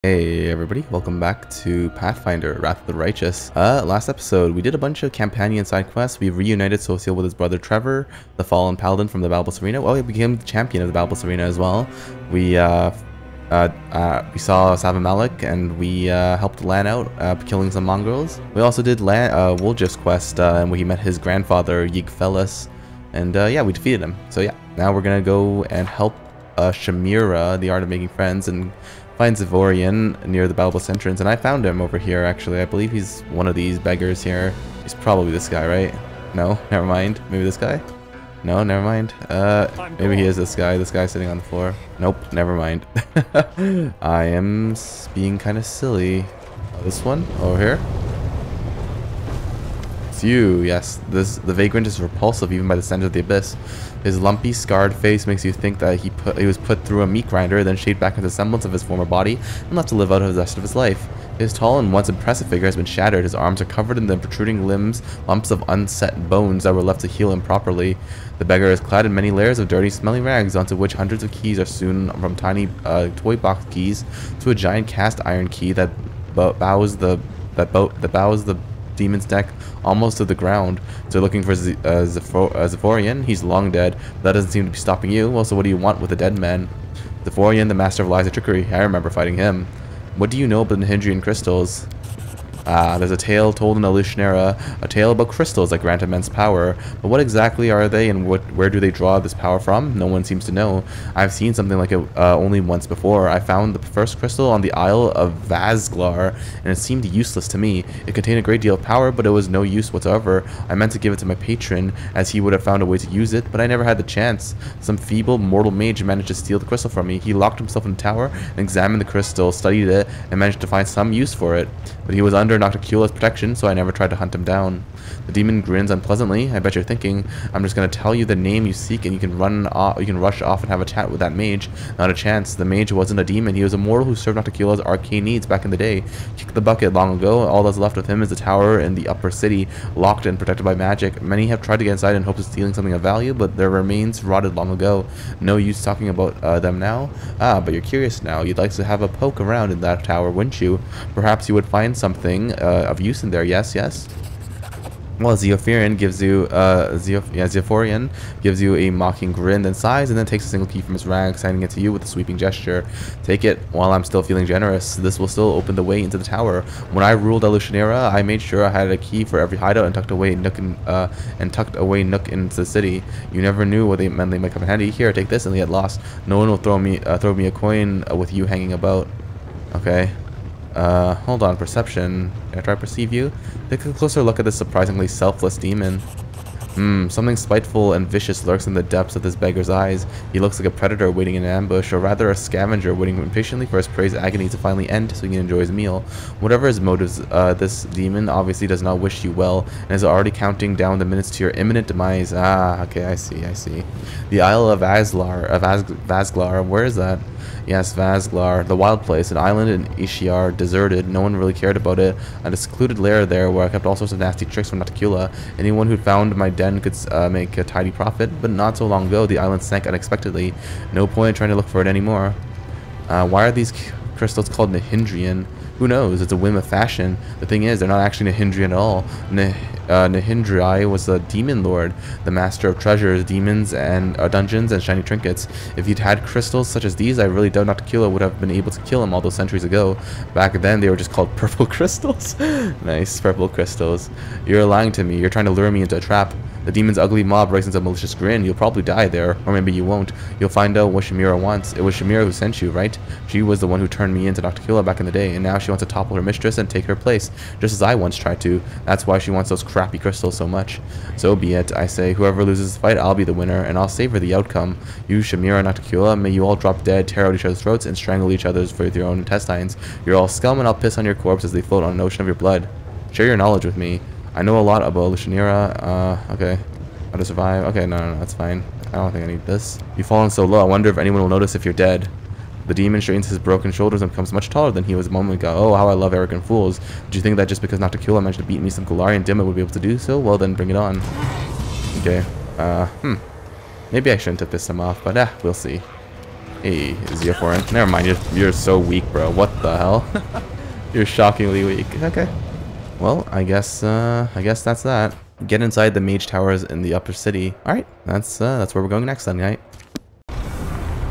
Hey everybody, welcome back to Pathfinder, Wrath of the Righteous. Last episode, we did a bunch of companion side quests. We reunited Social with his brother Trevor, the fallen paladin from the Balbus Arena. Well, he became the champion of the Balbus Arena as well. We saw Savamalik and we helped Lan out, killing some mongrels. We also did Woljif's quest, where he met his grandfather, Yigfellis, and yeah, we defeated him. So yeah, now we're gonna go and help Alushinyrra, the art of making friends, and find Zavorian near the Balbus entrance, and I found him over here actually. I believe he's one of these beggars here. He's probably this guy, right? No, never mind. Maybe this guy? No, never mind. Maybe he is this guy sitting on the floor. Nope, never mind. I am being kind of silly. Oh, this one? Over here? It's you, yes. The vagrant is repulsive even by the scent of the abyss. His lumpy, scarred face makes you think that he was put through a meat grinder, then shaped back into the semblance of his former body, and left to live out the rest of his life. His tall and once impressive figure has been shattered. His arms are covered in the protruding limbs, lumps of unset bones that were left to heal improperly. The beggar is clad in many layers of dirty, smelly rags, onto which hundreds of keys are sewn, from tiny toy box keys to a giant cast iron key that bows the demon's neck almost to the ground. So looking for Zavorian. He's long dead, but that doesn't seem to be stopping you. Well, so what do you want with a dead man? Zavorian, the master of lies and trickery. I remember fighting him. What do you know about the Nahyndrian crystals? There's a tale told in Alushinyrra, a tale about crystals that grant immense power. But what exactly are they, and where do they draw this power from? No one seems to know. I've seen something like it only once before. I found the first crystal on the Isle of Vazglar, and it seemed useless to me. It contained a great deal of power, but it was no use whatsoever. I meant to give it to my patron, as he would have found a way to use it, but I never had the chance. Some feeble, mortal mage managed to steal the crystal from me. He locked himself in the tower and examined the crystal, studied it, and managed to find some use for it. But he was under Nocticula's protection, so I never tried to hunt him down. The demon grins unpleasantly. I bet you're thinking, I'm just going to tell you the name you seek and you can rush off and have a chat with that mage. Not a chance. The mage wasn't a demon. He was a mortal who served Nocticula's arcane needs back in the day. Kicked the bucket long ago. All that's left of him is the tower in the upper city, locked and protected by magic. Many have tried to get inside in hopes of stealing something of value, but their remains rotted long ago. No use talking about them now. But you're curious now. You'd like to have a poke around in that tower, wouldn't you? Perhaps you would find something of use in there. Yes, yes. Well, Zavorian gives you a mocking grin, then sighs, and then takes a single key from his rags, handing it to you with a sweeping gesture. Take it while I'm still feeling generous. This will still open the way into the tower. When I ruled Alushinyrra, I made sure I had a key for every hideout and tucked away nook into the city. You never knew what they meant. They might come in handy. Here, take this, and get lost. No one will throw me a coin with you hanging about. Okay. Hold on, perception. Can I try to perceive you? Take a closer look at this surprisingly selfless demon. Something spiteful and vicious lurks in the depths of this beggar's eyes. He looks like a predator waiting in ambush, or rather a scavenger waiting impatiently for his prey's agony to finally end so he can enjoy his meal. Whatever his motives, this demon obviously does not wish you well, and is already counting down the minutes to your imminent demise. Okay, I see. The Isle of Vazglar, where is that? Yes, Vazglar, the wild place, an island in Ishiar, deserted. No one really cared about it. A secluded lair there where I kept all sorts of nasty tricks from Nocticula. Anyone who found my den could make a tidy profit, but not so long ago the island sank unexpectedly. No point in trying to look for it anymore. Why are these crystals called Nahyndrian? Who knows? It's a whim of fashion. The thing is, they're not actually Nahyndrian at all. Nahyndria was the demon lord, the master of treasures, demons, and dungeons, and shiny trinkets. If he'd had crystals such as these, I really doubt Nocticula would have been able to kill him all those centuries ago. Back then, they were just called purple crystals. Nice, purple crystals. You're lying to me. You're trying to lure me into a trap. The demon's ugly mob breaks into a malicious grin. You'll probably die there, or maybe you won't. You'll find out what Shamira wants. It was Shamira who sent you, right? She was the one who turned me into Nocticula back in the day, and now she wants to topple her mistress and take her place, just as I once tried to. That's why she wants those crappy crystals so much. So be it, I say. Whoever loses the fight, I'll be the winner, and I'll savor the outcome. You, Shamira, and Nocticula, may you all drop dead, tear out each other's throats, and strangle each other with your own intestines. You're all scum, and I'll piss on your corpse as they float on an ocean of your blood. Share your knowledge with me. I know a lot about Alushinyrra. Okay. How to survive? Okay, no, that's fine. I don't think I need this. You've fallen so low, I wonder if anyone will notice if you're dead. The demon straightens his broken shoulders and becomes much taller than he was a moment ago. Oh, how I love arrogant fools. Did you think that just because Nocticula managed to beat me, some Golarian dimwit would be able to do so? Well then, bring it on. Okay. Maybe I shouldn't have pissed him off, but we'll see. Hey, is he a foreign? Never mind, you're so weak, bro. What the hell? You're shockingly weak. Okay. Well, I guess that's that. Get inside the mage towers in the upper city. Alright, that's where we're going next then, right?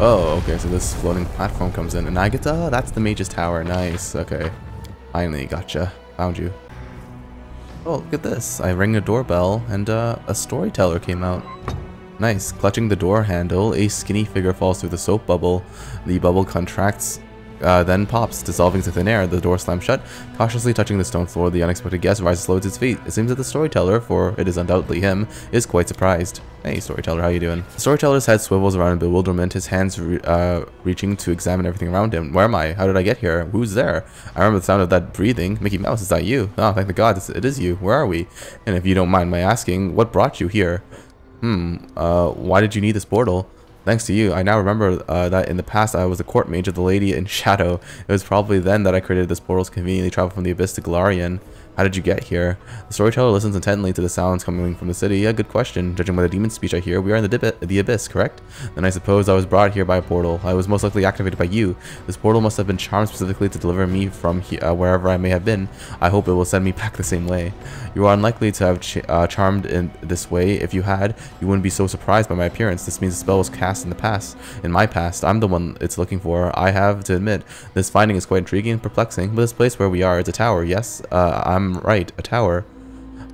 Oh, okay, so this floating platform comes in, and I get to, that's the mage's tower. Nice, okay. Finally, gotcha. Found you. Oh, look at this. I rang a doorbell, and a storyteller came out. Nice. Clutching the door handle, a skinny figure falls through the soap bubble. The bubble contracts, then pops, dissolving to thin air. The door slams shut. Cautiously touching the stone floor, the unexpected guest rises slowly to its feet. It seems that the storyteller, for it is undoubtedly him, is quite surprised. Hey, storyteller, how you doing? The storyteller's head swivels around in bewilderment, his hands reaching to examine everything around him. Where am I? How did I get here? Who's there? I remember the sound of that breathing. Mickey Mouse, is that you? Oh, thank the gods, it is you. Where are we? And if you don't mind my asking, what brought you here? Why did you need this portal? Thanks to you, I now remember that in the past I was the court mage of the Lady in Shadow. It was probably then that I created this portal to conveniently travel from the Abyss to Galarian. How did you get here? The storyteller listens intently to the sounds coming from the city. A good question. Judging by the demon speech I hear, we are in the Abyss, correct? Then I suppose I was brought here by a portal. I was most likely activated by you. This portal must have been charmed specifically to deliver me from wherever I may have been. I hope it will send me back the same way. You are unlikely to have charmed in this way. If you had, you wouldn't be so surprised by my appearance. This means the spell was cast in the past. In my past, I'm the one it's looking for. I have to admit, this finding is quite intriguing and perplexing, but this place where we are, it's a tower, yes? I'm right, a tower.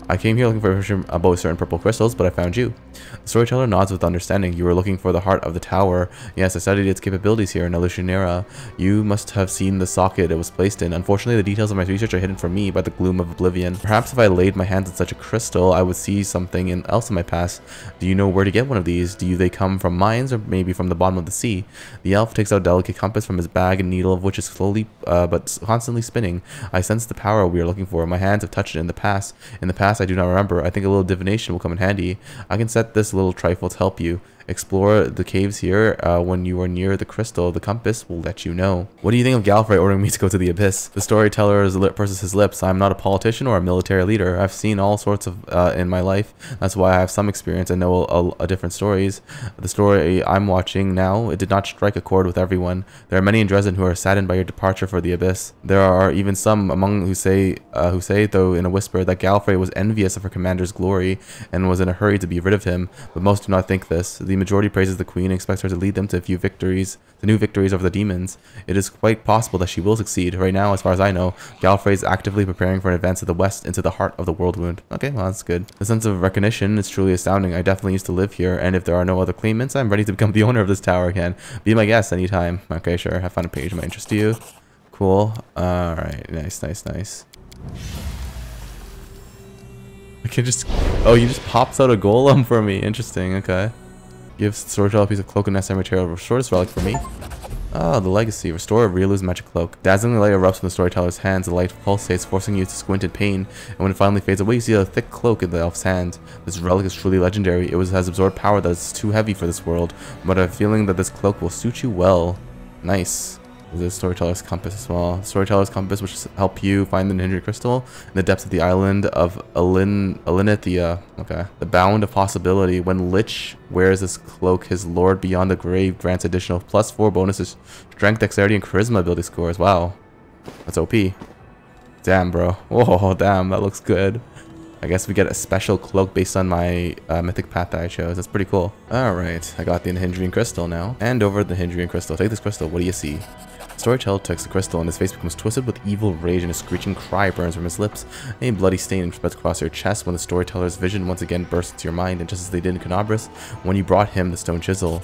I came here looking for information about certain purple crystals, but I found you. The storyteller nods with understanding. You were looking for the heart of the tower. Yes, I studied its capabilities here in Alushinyrra. You must have seen the socket it was placed in. Unfortunately, the details of my research are hidden from me by the gloom of oblivion. Perhaps if I laid my hands on such a crystal, I would see something else in my past. Do you know where to get one of these? Do they come from mines or maybe from the bottom of the sea? The elf takes out a delicate compass from his bag, a needle of which is slowly but constantly spinning. I sense the power we are looking for. My hands have touched it in the past. In the past, I do not remember. I think a little divination will come in handy. I can set this little trifle to help you. Explore the caves here when you are near the crystal. The compass will let you know. What do you think of Gallifrey ordering me to go to the Abyss? The storyteller purses his lips. I'm not a politician or a military leader. I've seen all sorts of in my life. That's why I have some experience and know a different stories. The story I'm watching now, it did not strike a chord with everyone. There are many in Dresden who are saddened by your departure for the Abyss. There are even some among who say, though in a whisper, that Gallifrey was envious of her commander's glory and was in a hurry to be rid of him. But most do not think this. The majority praises the queen and expects her to lead them to new victories over the demons. It is quite possible that she will succeed. Right now, as far as I know, Gallifrey is actively preparing for an advance to the west into the heart of the world wound. Okay, well, that's good. The sense of recognition is truly astounding. I definitely used to live here, and if there are no other claimants, I'm ready to become the owner of this tower again. Be my guest anytime. Okay, sure. I found a page of my interest to you. Cool. Alright, nice. I can just... Oh, he just pops out a golem for me. Interesting, okay. Gives the storyteller a piece of cloak and necessary material. Restore this relic for me. Oh, the legacy. Restore Rielu's magic cloak. Dazzling light erupts from the storyteller's hands. The light pulsates, forcing you to squint in pain. And when it finally fades away, you see a thick cloak in the elf's hand. This relic is truly legendary. It has absorbed power that is too heavy for this world. But I have a feeling that this cloak will suit you well. Nice. The storyteller's compass as well. The storyteller's compass, which will help you find the Nahyndrian crystal in the depths of the island of Alinythia. Okay. The bound of possibility. When Lich wears this cloak, his lord beyond the grave grants additional +4 bonuses, strength, dexterity, and charisma ability scores. Wow. That's OP. Damn, bro. Oh, damn. That looks good. I guess we get a special cloak based on my mythic path that I chose. That's pretty cool. Alright. I got the Nahyndrian crystal now. And over the Nahyndrian crystal. Take this crystal. What do you see? Storyteller takes the crystal and his face becomes twisted with evil rage and a screeching cry burns from his lips. A bloody stain spreads across your chest when the storyteller's vision once again bursts into your mind, and just as they did in Canabras, when you brought him the stone chisel.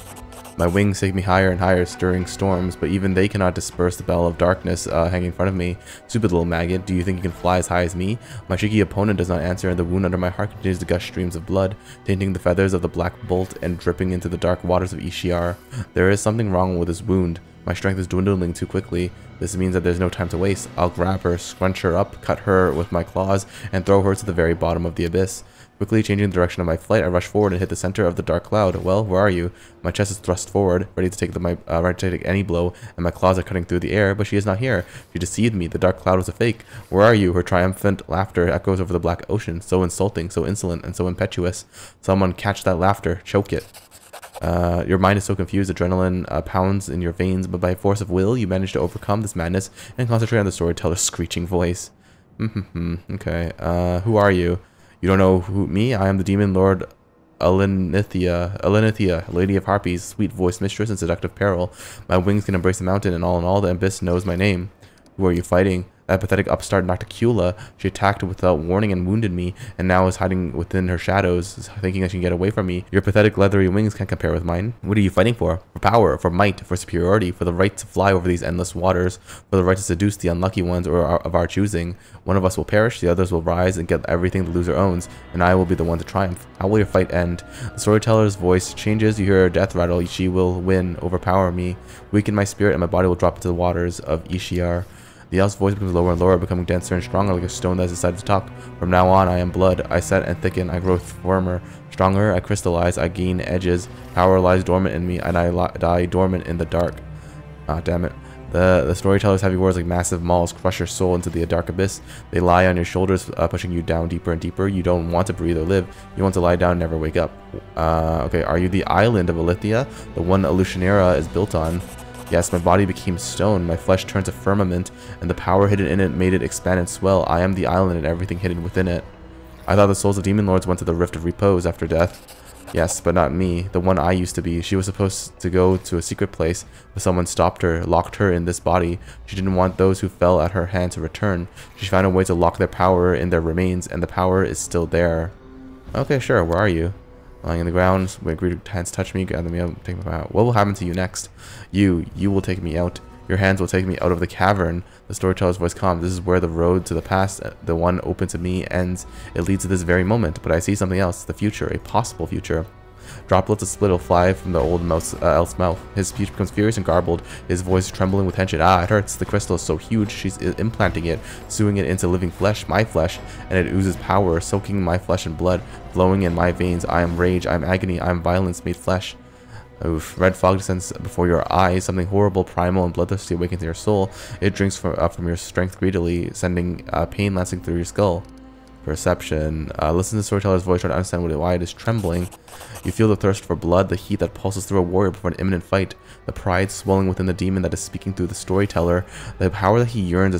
My wings take me higher and higher, stirring storms, but even they cannot disperse the bell of darkness hanging in front of me. Stupid little maggot, do you think you can fly as high as me? My cheeky opponent does not answer, and the wound under my heart continues to gush streams of blood, tainting the feathers of the black bolt and dripping into the dark waters of Ishiar. There is something wrong with his wound. My strength is dwindling too quickly. This means that there's no time to waste. I'll grab her, scrunch her up, cut her with my claws, and throw her to the very bottom of the abyss. Quickly changing the direction of my flight, I rush forward and hit the center of the dark cloud. Well, where are you? My chest is thrust forward, ready to take any blow, and my claws are cutting through the air, but she is not here. She deceived me. The dark cloud was a fake. Where are you? Her triumphant laughter echoes over the black ocean. So insulting, so insolent, and so impetuous. Someone catch that laughter. Choke it. Your mind is so confused, adrenaline pounds in your veins, but by force of will, you manage to overcome this madness and concentrate on the storyteller's screeching voice. Okay, who are you? You don't know me? I am the demon lord Alinythia, lady of harpies, sweet-voiced mistress and seductive peril. My wings can embrace the mountain, and all, the abyss knows my name. Who are you fighting? That pathetic upstart Nocticula. She attacked without warning and wounded me, and now is hiding within her shadows, thinking that she can get away from me. Your pathetic leathery wings can't compare with mine. What are you fighting for? For power, for might, for superiority, for the right to fly over these endless waters, for the right to seduce the unlucky ones of our choosing. One of us will perish, the others will rise and get everything the loser owns, and I will be the one to triumph. How will your fight end? The storyteller's voice changes, you hear her death rattle. She will win, overpower me, weaken my spirit, and my body will drop into the waters of Ishiar. The elf's voice becomes lower and lower, becoming denser and stronger like a stone that has decided to talk. From now on, I am blood. I set and thicken. I grow firmer, stronger. I crystallize. I gain edges. Power lies dormant in me, and I die dormant in the dark. Ah, damn it. The storyteller's heavy words like massive mauls crush your soul into the dark abyss. They lie on your shoulders, pushing you down deeper and deeper. You don't want to breathe or live. You want to lie down and never wake up. Okay, are you the island of Alinythia? The one Alushinyrra is built on? Yes, my body became stone, my flesh turned to firmament, and the power hidden in it made it expand and swell. I am the island and everything hidden within it. I thought the souls of demon lords went to the Rift of Repose after death. Yes, but not me, the one I used to be. She was supposed to go to a secret place, but someone stopped her, locked her in this body. She didn't want those who fell at her hand to return. She found a way to lock their power in their remains, and the power is still there. Okay, sure, where are you? Lying on the ground, my greedy hands touch me, gather me up, take me out. What will happen to you next? You will take me out. Your hands will take me out of the cavern. The storyteller's voice calms. This is where the road to the past, the one open to me, ends. It leads to this very moment, but I see something else, the future, a possible future. Droplets of split will fly from the old elf's mouth. His speech becomes furious and garbled, his voice trembling with tension. Ah, it hurts. The crystal is so huge. She's implanting it, sewing it into living flesh, my flesh, and it oozes power, soaking my flesh and blood, flowing in my veins. I am rage, I am agony, I am violence made flesh. Oof. Red fog descends before your eyes. Something horrible, primal, and bloodthirsty awakens in your soul. It drinks from your strength greedily, sending pain lancing through your skull. Perception. Listen to the storyteller's voice, try to understand why it is trembling. You feel the thirst for blood, the heat that pulses through a warrior before an imminent fight, the pride swelling within the demon that is speaking through the storyteller, the power that he yearns to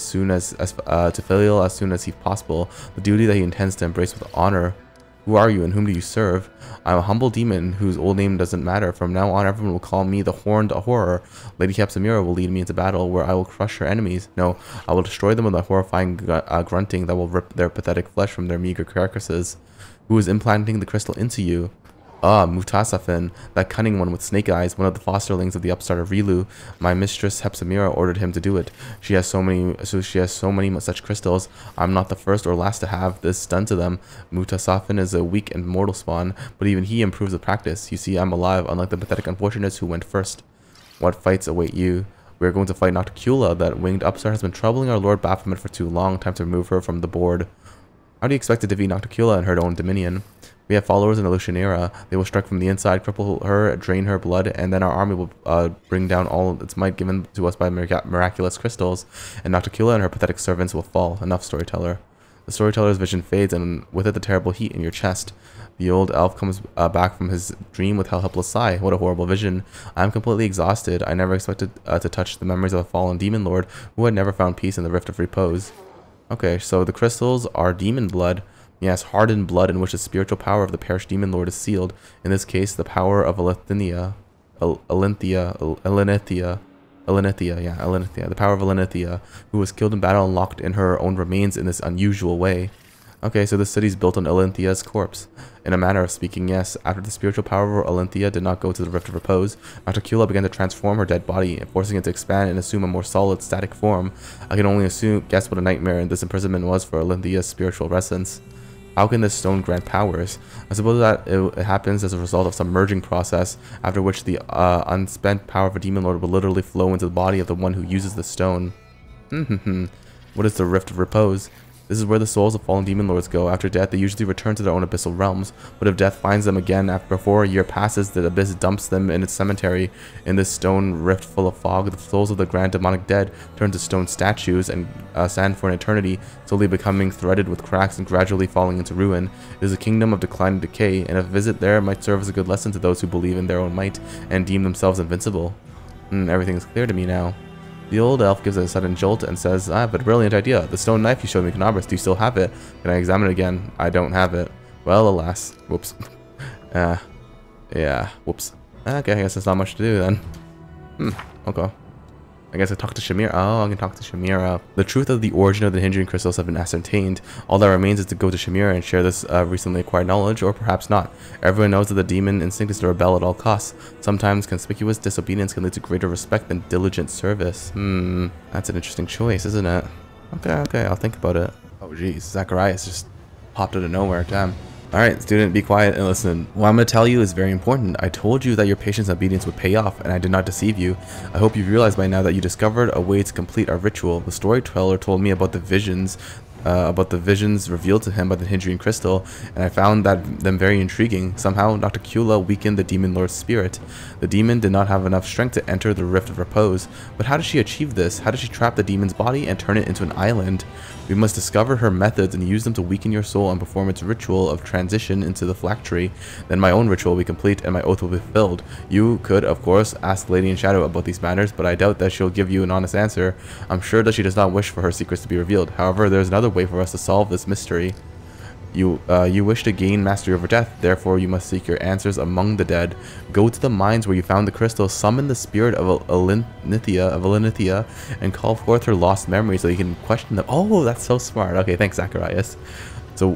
feel as soon as he's possible, the duty that he intends to embrace with honor. Who are you and whom do you serve? I am a humble demon whose old name doesn't matter. From now on, everyone will call me the Horned Horror. Lady Capsamira will lead me into battle where I will crush her enemies. No, I will destroy them with a horrifying grunting that will rip their pathetic flesh from their meager carcasses. Who is implanting the crystal into you? Ah, Mutasafin, that cunning one with snake eyes, one of the fosterlings of the upstart of Rilu. My mistress Hepsamira ordered him to do it. She has so many such crystals. I'm not the first or last to have this done to them. Mutasafin is a weak and mortal spawn, but even he improves with practice. You see, I'm alive, unlike the pathetic unfortunates who went first. What fights await you? We are going to fight Nocticula. That winged upstart has been troubling our Lord Baphomet for too long. Time to remove her from the board. How do you expect to defeat Nocticula in her own dominion? We have followers in Alushinyrra. They will strike from the inside, cripple her, drain her blood, and then our army will bring down all its might given to us by miraculous crystals, and Nocticula and her pathetic servants will fall. Enough, storyteller. The storyteller's vision fades, and with it the terrible heat in your chest. The old elf comes back from his dream with a helpless sigh. What a horrible vision. I am completely exhausted. I never expected to touch the memories of a fallen demon lord who had never found peace in the Rift of Repose. Okay, so the crystals are demon blood. Yes, hardened blood in which the spiritual power of the perished demon lord is sealed. In this case, the power of Alinythia. The power of Alinythia, who was killed in battle and locked in her own remains in this unusual way. Okay, so the city's built on Alinythia's corpse. In a manner of speaking, yes. After the spiritual power of Alinythia did not go to the Rift of Repose, Nocticula began to transform her dead body, forcing it to expand and assume a more solid, static form. I can only guess what a nightmare this imprisonment was for Alinythia's spiritual essence. How can this stone grant powers? I suppose that it happens as a result of some merging process, after which the unspent power of a demon lord will literally flow into the body of the one who uses the stone. What is the Rift of Repose? This is where the souls of fallen demon lords go. After death, they usually return to their own abyssal realms. But if death finds them again before a year passes, the abyss dumps them in its cemetery. In this stone rift full of fog, the souls of the grand demonic dead turn to stone statues and stand for an eternity, slowly becoming threaded with cracks and gradually falling into ruin. It is a kingdom of decline and decay, and a visit there might serve as a good lesson to those who believe in their own might and deem themselves invincible. Everything is clear to me now. The old elf gives a sudden jolt and says, I have a brilliant idea. The stone knife you showed me, Canabras, do you still have it? Can I examine it again? I don't have it. Well, alas. Whoops. Yeah. Whoops. Okay, I guess there's not much to do then. Okay. I guess I talk to Shamira. Oh, I can talk to Shamira. The truth of the origin of the Nahyndrian crystals have been ascertained. All that remains is to go to Shamira and share this recently acquired knowledge, or perhaps not. Everyone knows that the demon instinct is to rebel at all costs. Sometimes conspicuous disobedience can lead to greater respect than diligent service. That's an interesting choice, isn't it? Okay, I'll think about it. Oh, geez, Zacharias just popped out of nowhere. Damn. Alright, student, be quiet and listen. What I'm going to tell you is very important. I told you that your patience and obedience would pay off, and I did not deceive you. I hope you've realized by now that you discovered a way to complete our ritual. The storyteller told me about the visions revealed to him by the Nahyndrian crystal, and I found them very intriguing. Somehow, Nocticula weakened the demon lord's spirit. The demon did not have enough strength to enter the rift of repose. But how did she achieve this? How did she trap the demon's body and turn it into an island? We must discover her methods and use them to weaken your soul and perform its ritual of transition into the phylactery. Then my own ritual will be complete and my oath will be fulfilled. You could, of course, ask the Lady in Shadow about these matters, but I doubt that she'll give you an honest answer. I'm sure that she does not wish for her secrets to be revealed. However, there is another way for us to solve this mystery. You wish to gain mastery over death, therefore you must seek your answers among the dead. Go to the mines where you found the crystal, summon the spirit of Alinythia, and call forth her lost memories so you can question them. Oh, that's so smart. Okay, thanks, Zacharias. So,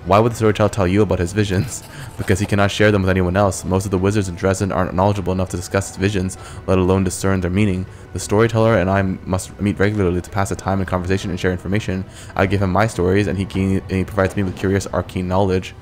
why would the storyteller tell you about his visions? Because he cannot share them with anyone else. Most of the wizards in Dresden aren't knowledgeable enough to discuss his visions, let alone discern their meaning. The storyteller and I must meet regularly to pass the time in conversation and share information. I give him my stories, and he provides me with curious arcane knowledge.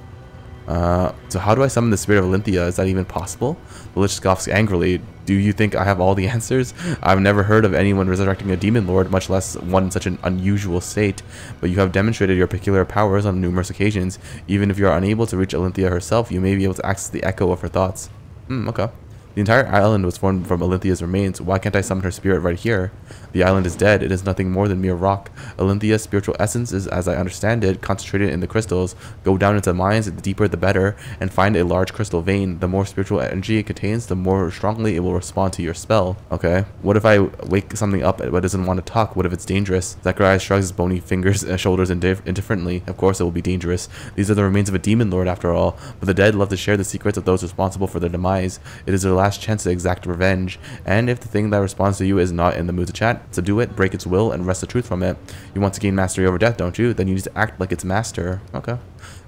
So how do I summon the spirit of Alinythia? Is that even possible? The Lich scoffs angrily. Do you think I have all the answers? I've never heard of anyone resurrecting a demon lord, much less one in such an unusual state. But you have demonstrated your peculiar powers on numerous occasions. Even if you are unable to reach Alinythia herself, you may be able to access the echo of her thoughts. Okay. The entire island was formed from Alynthia's remains. Why can't I summon her spirit right here? The island is dead. It is nothing more than mere rock. Alynthia's spiritual essence is, as I understand it, concentrated in the crystals. Go down into the mines, the deeper the better, and find a large crystal vein. The more spiritual energy it contains, the more strongly it will respond to your spell. Okay. What if I wake something up but doesn't want to talk? What if it's dangerous? Zacharias shrugs his bony fingers and shoulders indifferently. Of course it will be dangerous. These are the remains of a demon lord after all. But the dead love to share the secrets of those responsible for their demise. It is their last chance to exact revenge, and if the thing that responds to you is not in the mood to chat, subdue it, break its will, and wrest the truth from it. You want to gain mastery over death, don't you? Then you need to act like its master. Okay.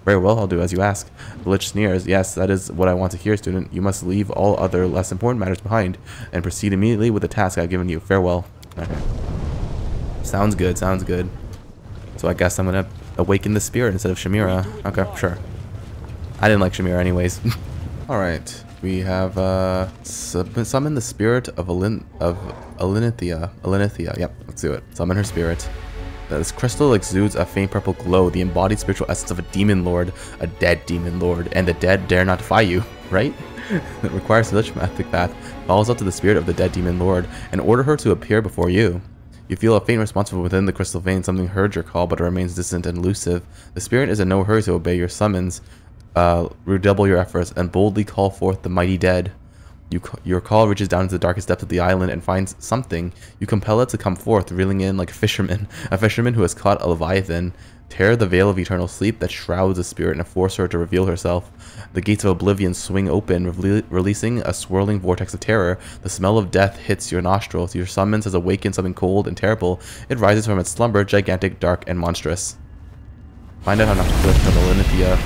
Very well, I'll do as you ask. The Lich sneers. Yes, that is what I want to hear, student. You must leave all other less important matters behind, and proceed immediately with the task I've given you. Farewell. Okay. Sounds good, sounds good. So I guess I'm gonna awaken the spirit instead of Shamira. Okay, sure. I didn't like Shamira anyways. Alright. We have summon the spirit of Alinythia. Alinythia, yep, let's do it. Summon her spirit. This crystal exudes a faint purple glow, the embodied spiritual essence of a demon lord, a dead demon lord, and the dead dare not defy you, right? It requires such mythic path, follows up to the spirit of the dead demon lord, and order her to appear before you. You feel a faint response from within the crystal vein. Something heard your call, but it remains distant and elusive. The spirit is in no hurry to obey your summons. Redouble your efforts and boldly call forth the mighty dead. Your call reaches down into the darkest depths of the island and finds something. You compel it to come forth, reeling in like a fisherman who has caught a leviathan. Tear the veil of eternal sleep that shrouds the spirit and force her to reveal herself. The gates of oblivion swing open, releasing a swirling vortex of terror. The smell of death hits your nostrils. Your summons has awakened something cold and terrible. It rises from its slumber, gigantic, dark, and monstrous. Find out how not to live from Alinythia.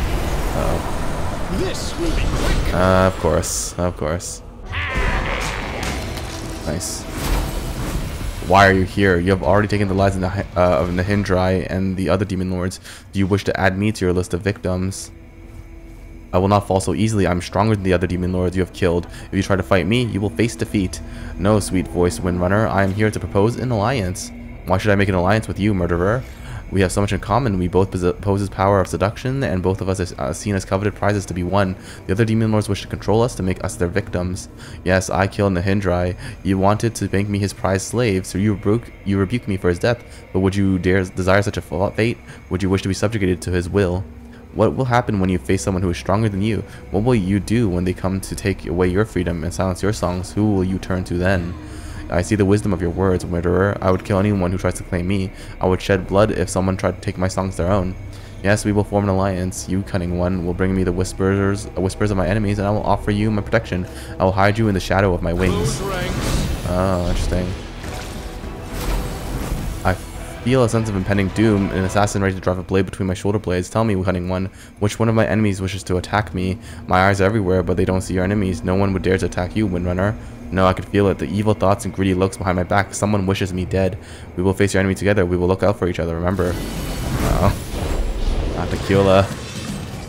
This will be quick. Of course. Nice. Why are you here? You have already taken the lives of Nahyndrian and the other demon lords. Do you wish to add me to your list of victims? I will not fall so easily. I'm stronger than the other demon lords you have killed. If you try to fight me, you will face defeat. No, sweet-voiced Windrunner. I am here to propose an alliance. Why should I make an alliance with you, murderer? We have so much in common. We both possess power of seduction, and both of us are seen as coveted prizes to be won. The other demon lords wish to control us, to make us their victims. Yes, I killed Nahyndrian. You wanted to make me his prized slave, so you rebuked me for his death. But would you dare desire such a fate? Would you wish to be subjugated to his will? What will happen when you face someone who is stronger than you? What will you do when they come to take away your freedom and silence your songs? Who will you turn to then? I see the wisdom of your words, murderer. I would kill anyone who tries to claim me. I would shed blood if someone tried to take my songs their own. Yes, we will form an alliance. You, cunning one, will bring me the whispers of my enemies, and I will offer you my protection. I will hide you in the shadow of my wings. Oh, interesting. I feel a sense of impending doom, an assassin ready to drive a blade between my shoulder blades. Tell me, cunning one, which one of my enemies wishes to attack me? My eyes are everywhere, but they don't see your enemies. No one would dare to attack you, Windrunner. No, I could feel it. The evil thoughts and greedy looks behind my back. Someone wishes me dead. We will face your enemy together. We will look out for each other, remember. Oh. Nocticula.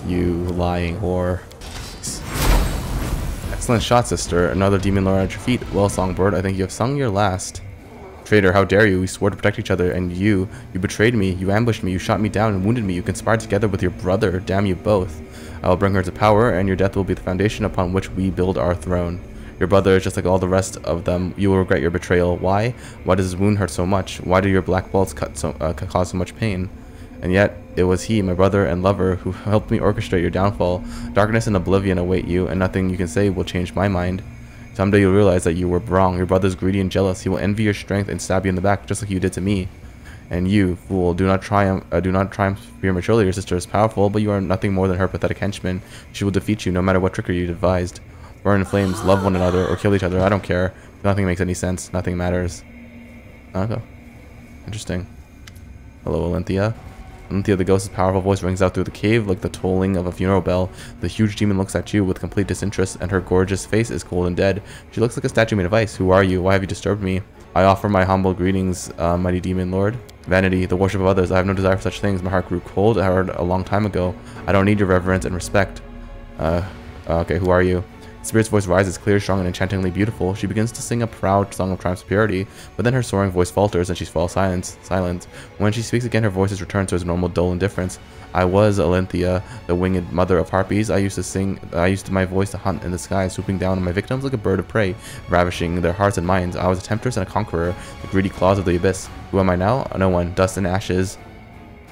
You lying whore. Excellent shot, sister. Another demon lord at your feet. Well, songbird, I think you have sung your last. Traitor, how dare you? We swore to protect each other, and you betrayed me, you ambushed me, you shot me down and wounded me, you conspired together with your brother. Damn you both. I will bring her to power, and your death will be the foundation upon which we build our throne. Your brother is just like all the rest of them. You will regret your betrayal. Why? Why does his wound hurt so much? Why do your black bolts cause so much pain? And yet, it was he, my brother and lover, who helped me orchestrate your downfall. Darkness and oblivion await you, and nothing you can say will change my mind. Someday you'll realize that you were wrong. Your brother's greedy and jealous. He will envy your strength and stab you in the back, just like you did to me. And you, fool, do not triumph prematurely. Your sister is powerful, but you are nothing more than her pathetic henchman. She will defeat you, no matter what trickery you devised. Burn in flames, love one another, or kill each other. I don't care. Nothing makes any sense. Nothing matters. Okay. Interesting. Hello, Alinythia. Alinythia, the ghost's powerful voice rings out through the cave like the tolling of a funeral bell. The huge demon looks at you with complete disinterest, and her gorgeous face is cold and dead. She looks like a statue made of ice. Who are you? Why have you disturbed me? I offer my humble greetings, mighty demon lord. Vanity, the worship of others. I have no desire for such things. My heart grew cold. I heard a long time ago. I don't need your reverence and respect. Okay, who are you? The spirit's voice rises, clear, strong, and enchantingly beautiful. She begins to sing a proud song of triumph's purity, but then her soaring voice falters and she falls silent. When she speaks again, her voice is returned to its normal dull indifference. I was Alinythia, the winged mother of harpies. I used my voice to hunt in the sky, swooping down on my victims like a bird of prey, ravishing their hearts and minds. I was a temptress and a conqueror, the greedy claws of the abyss. Who am I now? No one. Dust and ashes.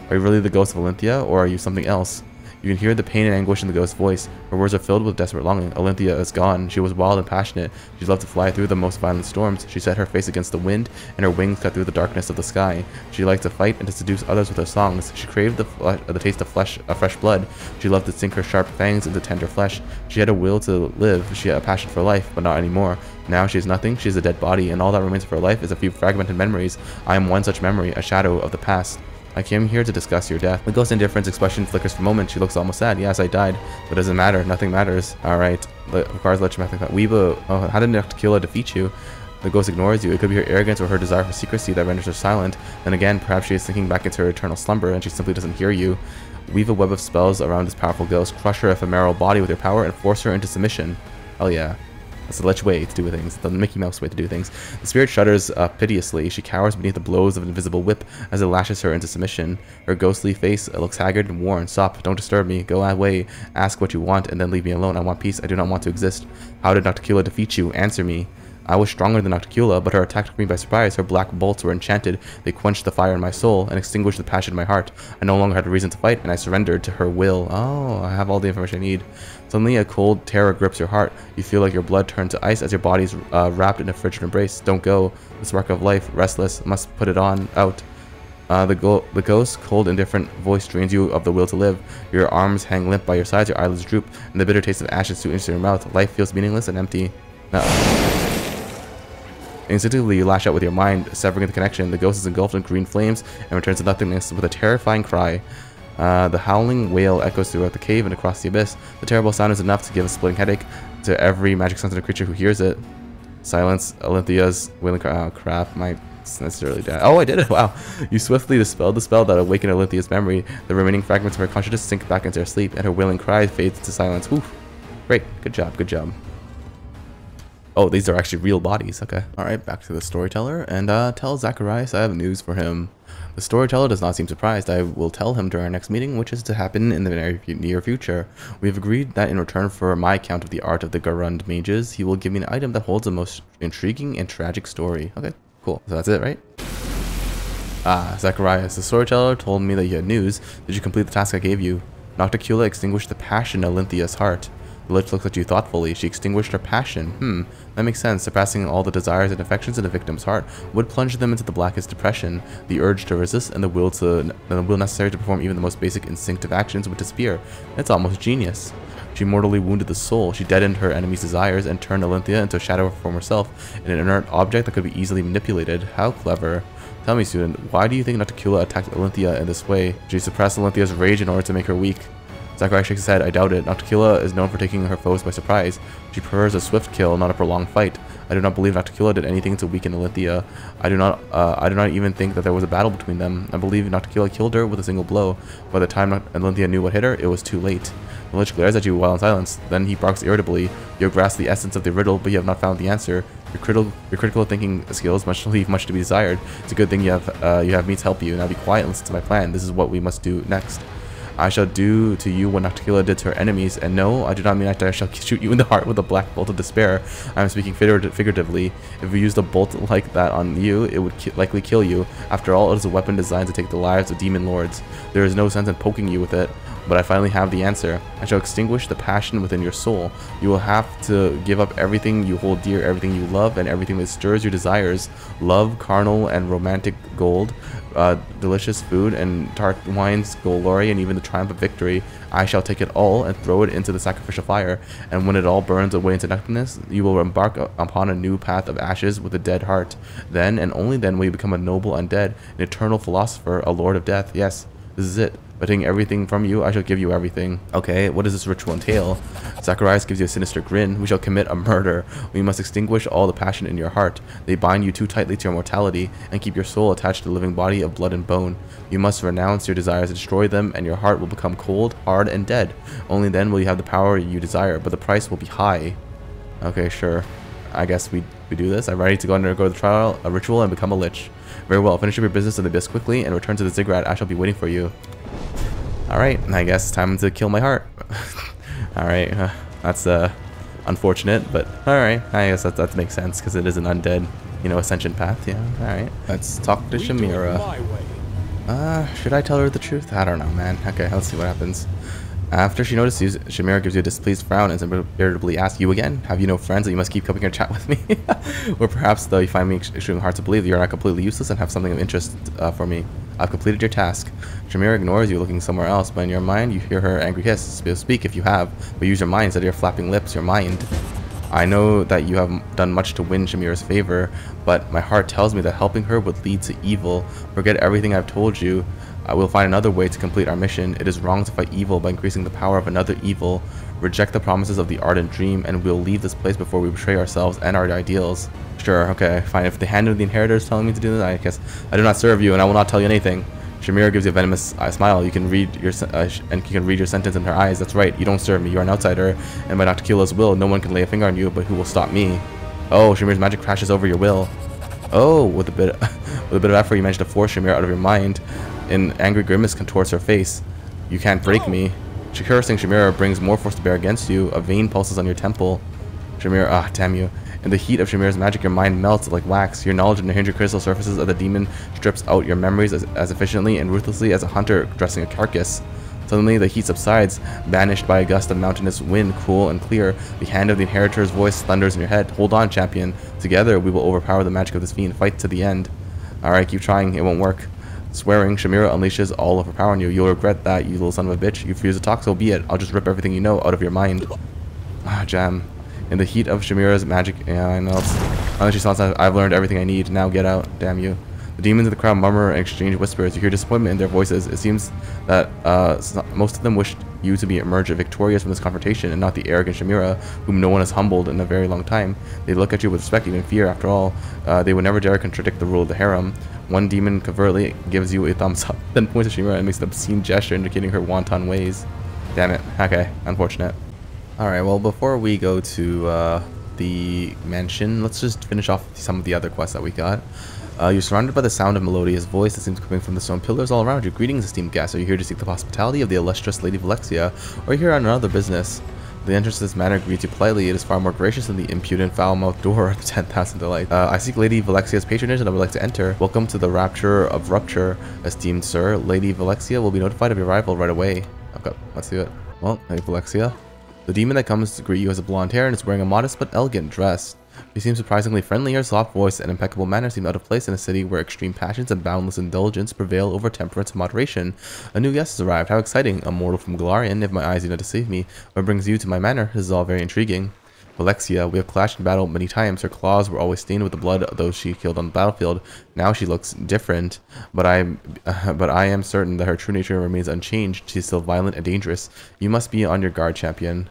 Are you really the ghost of Alinythia, or are you something else? You can hear the pain and anguish in the ghost's voice. Her words are filled with desperate longing. Alinythia is gone. She was wild and passionate. She loved to fly through the most violent storms. She set her face against the wind, and her wings cut through the darkness of the sky. She liked to fight and to seduce others with her songs. She craved the taste of fresh blood. She loved to sink her sharp fangs into tender flesh. She had a will to live. She had a passion for life, but not anymore. Now she is nothing. She is a dead body, and all that remains of her life is a few fragmented memories. I am one such memory, a shadow of the past. I came here to discuss your death. The ghost's indifference expression flickers for a moment. She looks almost sad. Yes, I died. But it doesn't matter. Nothing matters. Alright. Requires electromagnetic thought. Weeba, how did Nocticula defeat you? The ghost ignores you. It could be her arrogance or her desire for secrecy that renders her silent. Then again, perhaps she is sinking back into her eternal slumber and she simply doesn't hear you. Weave a web of spells around this powerful ghost. Crush her ephemeral body with your power and force her into submission. Hell yeah. That's the Lich way to do things, the Mickey Mouse way to do things. The spirit shudders piteously. She cowers beneath the blows of an invisible whip as it lashes her into submission. Her ghostly face looks haggard and worn. Stop, don't disturb me. Go away, ask what you want, and then leave me alone. I want peace. I do not want to exist. How did Nocticula defeat you? Answer me. I was stronger than Nocticula, but her attack took me by surprise. Her black bolts were enchanted. They quenched the fire in my soul and extinguished the passion in my heart. I no longer had a reason to fight, and I surrendered to her will. Oh, I have all the information I need. Suddenly, a cold terror grips your heart. You feel like your blood turned to ice as your body is wrapped in a frigid embrace. Don't go. The spark of life, restless, must put it on, out. The ghost's cold, indifferent voice drains you of the will to live. Your arms hang limp by your sides, your eyelids droop, and the bitter taste of ashes sweetens your mouth. Life feels meaningless and empty. Instinctively, you lash out with your mind, severing the connection. The ghost is engulfed in green flames and returns to nothingness with a terrifying cry. The howling wail echoes throughout the cave and across the abyss. The terrible sound is enough to give a splitting headache to every magic-sensitive creature who hears it. Silence. Alinythia's wailing cry. Oh crap, my necessarily dead. Oh, I did it! Wow. You swiftly dispelled the spell that awakened Alinythia's memory. The remaining fragments of her consciousness sink back into her sleep, and her wailing cry fades into silence. Oof. Great. Good job. Good job. Oh, these are actually real bodies. Okay. Alright, back to the Storyteller, and tell Zacharias I have news for him. The Storyteller does not seem surprised. I will tell him during our next meeting, which is to happen in the very near future. We have agreed that in return for my account of the art of the Garund mages, he will give me an item that holds the most intriguing and tragic story. Okay, cool. So that's it, right? Ah, Zacharias, the Storyteller told me that you had news. Did you complete the task I gave you? Nocticula extinguished the passion in Alynythia's heart. The Lich looked at you thoughtfully. She extinguished her passion. That makes sense. Suppressing all the desires and affections in a victim's heart would plunge them into the blackest depression. The urge to resist and the will necessary to perform even the most basic instinctive actions would disappear. It's almost genius. She mortally wounded the soul. She deadened her enemy's desires and turned Alinythia into a shadow from herself, an inert object that could be easily manipulated. How clever. Tell me, student, why do you think Nocticula attacked Alinythia in this way? Did she suppress Alynthia's rage in order to make her weak? Zacharias shakes his head. I doubt it. Nocticula is known for taking her foes by surprise. She prefers a swift kill, not a prolonged fight. I do not believe Nocticula did anything to weaken Alinythia. I do not even think that there was a battle between them. I believe Nocticula killed her with a single blow. By the time Alinythia knew what hit her, it was too late. The Lich glares at you while in silence. Then he barks irritably. You have grasped the essence of the riddle, but you have not found the answer. Your critical thinking skills leave much to be desired. It's a good thing you have me to help you. Now be quiet and listen to my plan. This is what we must do next. I shall do to you what Nocticula did to her enemies, and no, I do not mean that I shall shoot you in the heart with a black bolt of despair. I am speaking figuratively. If we used a bolt like that on you, it would likely kill you. After all, it is a weapon designed to take the lives of demon lords. There is no sense in poking you with it, but I finally have the answer. I shall extinguish the passion within your soul. You will have to give up everything you hold dear, everything you love, and everything that stirs your desires. Love, carnal and romantic gold, delicious food and tart wines, glory, and even the triumph of victory. I shall take it all and throw it into the sacrificial fire, and when it all burns away into nothingness, you will embark upon a new path of ashes with a dead heart. Then, and only then, will you become a noble undead, an eternal philosopher, a lord of death. Yes, this is it. By taking everything from you, I shall give you everything. Okay, what does this ritual entail? Zacharias gives you a sinister grin. We shall commit a murder. We must extinguish all the passion in your heart. They bind you too tightly to your mortality and keep your soul attached to the living body of blood and bone. You must renounce your desires and destroy them, and your heart will become cold, hard, and dead. Only then will you have the power you desire, but the price will be high. Okay, sure. I guess we do this. I'm ready to go undergo the trial, a ritual, and become a lich. Very well. Finish up your business in the abyss quickly and return to the ziggurat. I shall be waiting for you. Alright, I guess time to kill my heart. Alright, that's unfortunate, but alright, I guess that makes sense because it is an undead, ascension path. Yeah, alright. Let's talk to Shamira. Should I tell her the truth? I don't know, man. Okay, let's see what happens. After she notices, Shamira gives you a displeased frown and irritably asks, you again? Have you no friends that you must keep coming here to chat with me? Or perhaps, though, you find me extremely hard to believe that you're not completely useless and have something of interest for me. I've completed your task. Shamira ignores you, looking somewhere else, but in your mind, you hear her angry hiss. Speak if you have, but use your mind instead of your flapping lips, your mind. I know that you have done much to win Shamira's favor, but my heart tells me that helping her would lead to evil. Forget everything I've told you. I will find another way to complete our mission. It is wrong to fight evil by increasing the power of another evil. Reject the promises of the ardent dream, and we'll leave this place before we betray ourselves and our ideals. Sure, okay, fine. If the hand of the inheritor is telling me to do this, I guess I do not serve you, and I will not tell you anything. Shamira gives you a venomous smile. You can read your sentence in her eyes. That's right. You don't serve me. You are an outsider, and by Nocticula's will, no one can lay a finger on you. But who will stop me? Oh, Shamira's magic crashes over your will. Oh, with a bit of effort, you managed to force Shamira out of your mind. An angry grimace contorts her face. You can't break me. Cursing Shamira brings more force to bear against you. A vein pulses on your temple. Shamira, damn you. In the heat of Shamira's magic, your mind melts like wax. Your knowledge of the Nahyndrian crystal surfaces of the demon strips out your memories as efficiently and ruthlessly as a hunter dressing a carcass. Suddenly, the heat subsides, banished by a gust of mountainous wind, cool and clear. The hand of the inheritor's voice thunders in your head. Hold on, champion. Together, we will overpower the magic of this fiend. Fight to the end. Alright, keep trying. It won't work. Swearing, Shamira unleashes all of her power on you. You'll regret that, you little son of a bitch. You refuse to talk, so be it. I'll just rip everything you know out of your mind. Jam. In the heat of Shamira's magic, yeah, I know. Unless she sounds like I've learned everything I need. Now get out, damn you. The demons in the crowd murmur and exchange whispers. You hear disappointment in their voices. It seems that most of them wished you to emerge victorious from this confrontation, and not the arrogant Shamira, whom no one has humbled in a very long time. They look at you with respect, even fear. After all, they would never dare contradict the rule of the harem. One demon covertly gives you a thumbs up, then points at Shamira and makes an obscene gesture indicating her wanton ways. Damn it. Okay, unfortunate. Alright, well, before we go to the mansion. Let's just finish off some of the other quests that we got. You're surrounded by the sound of melodious voice that seems coming from the stone pillars all around you. Greetings, esteemed guests. Are you here to seek the hospitality of the illustrious Lady Vellexia, or are you here on another business? The entrance to this manor greets you politely. It is far more gracious than the impudent, foul-mouthed door at the 10,000 Delight. I seek Lady Vellexia's patronage and I would like to enter. Welcome to the Rapture of Rupture, esteemed sir. Lady Vellexia will be notified of your arrival right away. Okay, let's do it. Well, Lady Vellexia. The demon that comes to greet you has a blonde hair and is wearing a modest but elegant dress. She seems surprisingly friendly. Her soft voice and impeccable manner seem out of place in a city where extreme passions and boundless indulgence prevail over temperance and moderation. A new guest has arrived. How exciting! A mortal from Golarion, if my eyes do not deceive me. What brings you to my manor? This is all very intriguing. Vellexia, we have clashed in battle many times. Her claws were always stained with the blood of those she killed on the battlefield. Now she looks different, but I am certain that her true nature remains unchanged. She is still violent and dangerous. You must be on your guard, champion.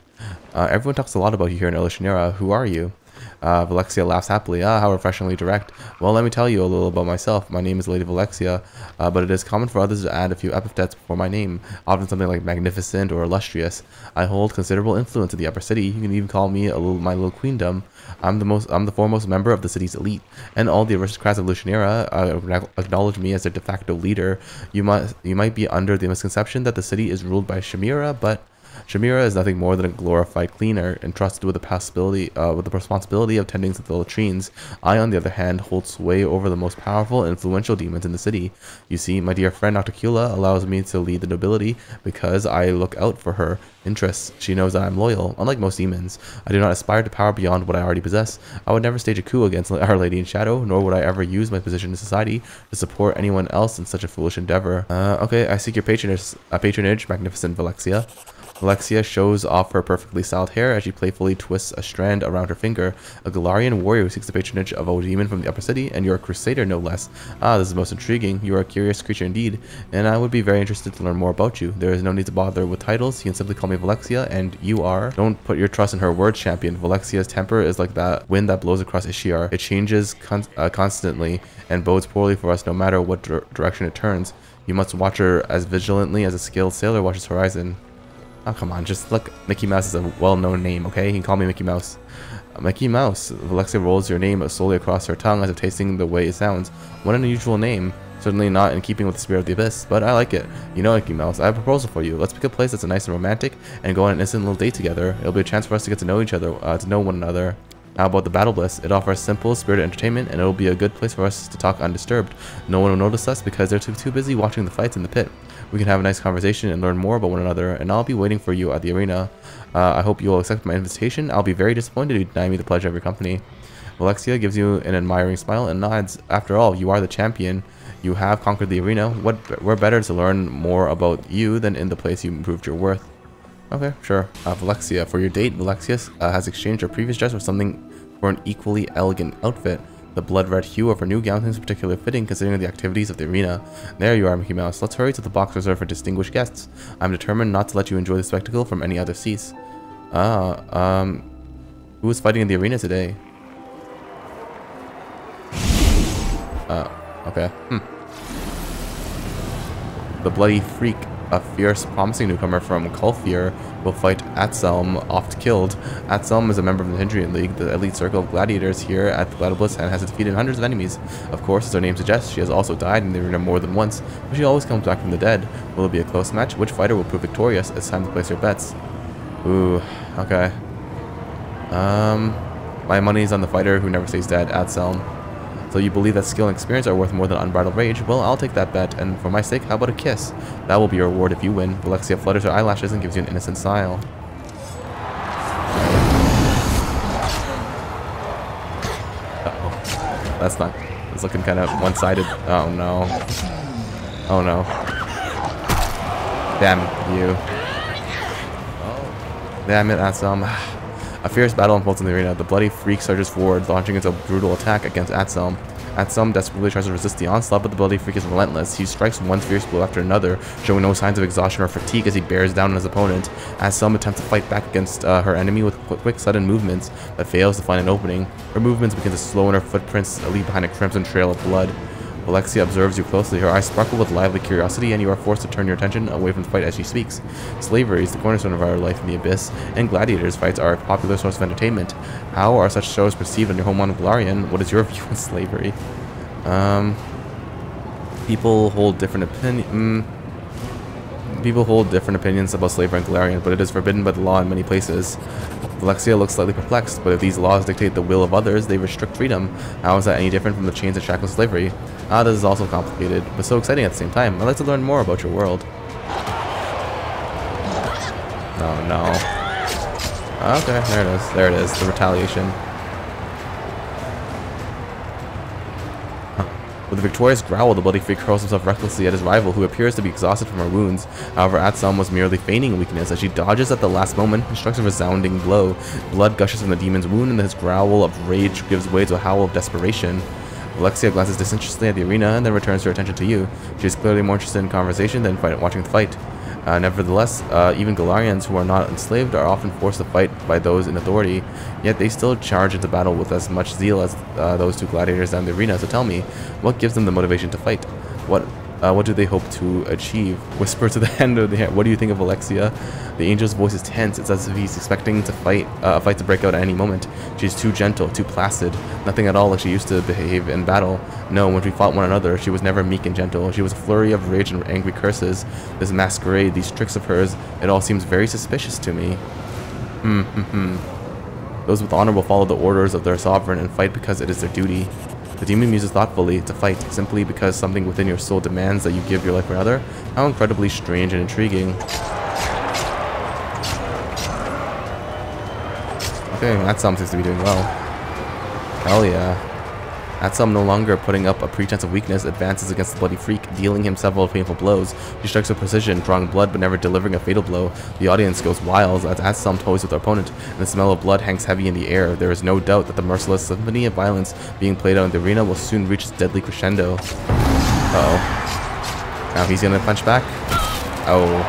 Everyone talks a lot about you here in Alushinyrra. Who are you? Vellexia laughs happily. Ah, how refreshingly direct. Well, let me tell you a little about myself. My name is Lady Vellexia, but it is common for others to add a few epithets before my name, often something like magnificent or illustrious. I hold considerable influence in the upper city. You can even call me my little queendom. I'm the foremost member of the city's elite, and all the aristocrats of Alushinyrra acknowledge me as their de facto leader. You might be under the misconception that the city is ruled by Chimera, but Chimera is nothing more than a glorified cleaner, entrusted with the responsibility of tending to the latrines. I, on the other hand, hold sway over the most powerful and influential demons in the city. You see, my dear friend Nocticula allows me to lead the nobility because I look out for her interests. She knows that I'm loyal. Unlike most demons, I do not aspire to power beyond what I already possess. I would never stage a coup against Our Lady in Shadow, nor would I ever use my position in society to support anyone else in such a foolish endeavor. Okay, I seek your patronage, magnificent Vellexia. Vellexia shows off her perfectly styled hair as she playfully twists a strand around her finger. A Golarion warrior who seeks the patronage of a demon from the upper city, and you're a crusader no less. Ah, this is most intriguing. You are a curious creature indeed, and I would be very interested to learn more about you. There is no need to bother with titles. You can simply call me Vellexia, and you are. Don't put your trust in her words, champion. Vellexia's temper is like that wind that blows across Ishiar. It changes constantly and bodes poorly for us no matter what direction it turns. You must watch her as vigilantly as a skilled sailor watches horizon. Oh, come on, just look. Mickey Mouse is a well-known name, okay? You can call me Mickey Mouse. Mickey Mouse. Vellexia rolls your name slowly across her tongue as if tasting the way it sounds. What an unusual name. Certainly not in keeping with the spirit of the abyss, but I like it. You know, Mickey Mouse, I have a proposal for you. Let's pick a place that's nice and romantic and go on an instant little date together. It'll be a chance for us to get to know each other, to know one another. How about the Battle Bliss? It offers simple, spirited entertainment, and it'll be a good place for us to talk undisturbed. No one will notice us because they're too busy watching the fights in the pit. We can have a nice conversation and learn more about one another, and I'll be waiting for you at the arena. I hope you will accept my invitation. I'll be very disappointed if you deny me the pleasure of your company. Vellexia gives you an admiring smile and nods. After all, you are the champion. You have conquered the arena. We're better to learn more about you than in the place you proved your worth. Okay, sure. Vellexia, for your date, Vellexia has exchanged her previous dress for something for an equally elegant outfit. The blood-red hue of her new gown seems particularly fitting considering the activities of the arena. There you are, Mickey Mouse. Let's hurry to the box reserved for distinguished guests. I'm determined not to let you enjoy the spectacle from any other seats. Who is fighting in the arena today? Okay. The Bloody Freak, a fierce, promising newcomer from Kulfir, will fight Atselm, oft killed. Atselm is a member of the Nahyndrian League, the elite circle of gladiators here at the Battle Bliss, and has defeated hundreds of enemies. Of course, as her name suggests, she has also died in the arena more than once, but she always comes back from the dead. Will it be a close match? Which fighter will prove victorious? It's time to place your bets. Ooh, okay. My money's on the fighter who never stays dead, Atselm. So you believe that skill and experience are worth more than unbridled rage? Well, I'll take that bet, and for my sake, how about a kiss? That will be your reward if you win. Vellexia flutters her eyelashes and gives you an innocent smile. Uh-oh. That's not... It's looking kind of one-sided. Oh, no. Oh, no. Damn you. Damn it, Atselm. A fierce battle unfolds in the arena. The Bloody Freak surges forward, launching into a brutal attack against Atselm. Atselm desperately tries to resist the onslaught, but the Bloody Freak is relentless. He strikes one fierce blow after another, showing no signs of exhaustion or fatigue as he bears down on his opponent. Atselm attempts to fight back against her enemy with quick, sudden movements, but fails to find an opening. Her movements begin to slow and her footprints leave behind a crimson trail of blood. Vellexia observes you closely. Her eyes sparkle with lively curiosity, and you are forced to turn your attention away from the fight as she speaks. Slavery is the cornerstone of our life in the Abyss, and gladiators' fights are a popular source of entertainment. How are such shows perceived on your homeland of Golarion? What is your view on slavery? People hold different opinions about slavery in Golarion, but it is forbidden by the law in many places. Vellexia looks slightly perplexed, but if these laws dictate the will of others, they restrict freedom. How is that any different from the chains and shackles of slavery? This is also complicated, but so exciting at the same time. I'd like to learn more about your world. Oh no. Okay, there it is. There it is. The retaliation. With a victorious growl, the bloody freak hurls himself recklessly at his rival, who appears to be exhausted from her wounds. However, Atsum was merely feigning weakness as she dodges at the last moment and strikes a resounding blow. Blood gushes from the demon's wound, and his growl of rage gives way to a howl of desperation. Vellexia glances disinterestedly at the arena and then returns her attention to you. She is clearly more interested in conversation than watching the fight. Nevertheless, even Golarians who are not enslaved are often forced to fight by those in authority, yet they still charge into battle with as much zeal as those two gladiators down the arena. So tell me, what gives them the motivation to fight? What do they hope to achieve? Whisper to the hand of the hair. What do you think of Vellexia? The angel's voice is tense. It's as if he's expecting to a fight to break out at any moment. She's too gentle, too placid. Nothing at all like she used to behave in battle. No, when we fought one another, she was never meek and gentle. She was a flurry of rage and angry curses. This masquerade, these tricks of hers, it all seems very suspicious to me. Those with honor will follow the orders of their sovereign and fight because it is their duty. The demon muses thoughtfully to fight simply because something within your soul demands that you give your life for another. How incredibly strange and intriguing. Okay, Atsum seems to be doing well. Hell yeah. Atsum, no longer putting up a pretense of weakness, advances against the bloody freak, dealing him several painful blows. She strikes with precision, drawing blood but never delivering a fatal blow. The audience goes wild as Atsum toys with her opponent, and the smell of blood hangs heavy in the air. There is no doubt that the merciless symphony of violence being played out in the arena will soon reach its deadly crescendo. Uh-oh. Now he's gonna punch back. Oh.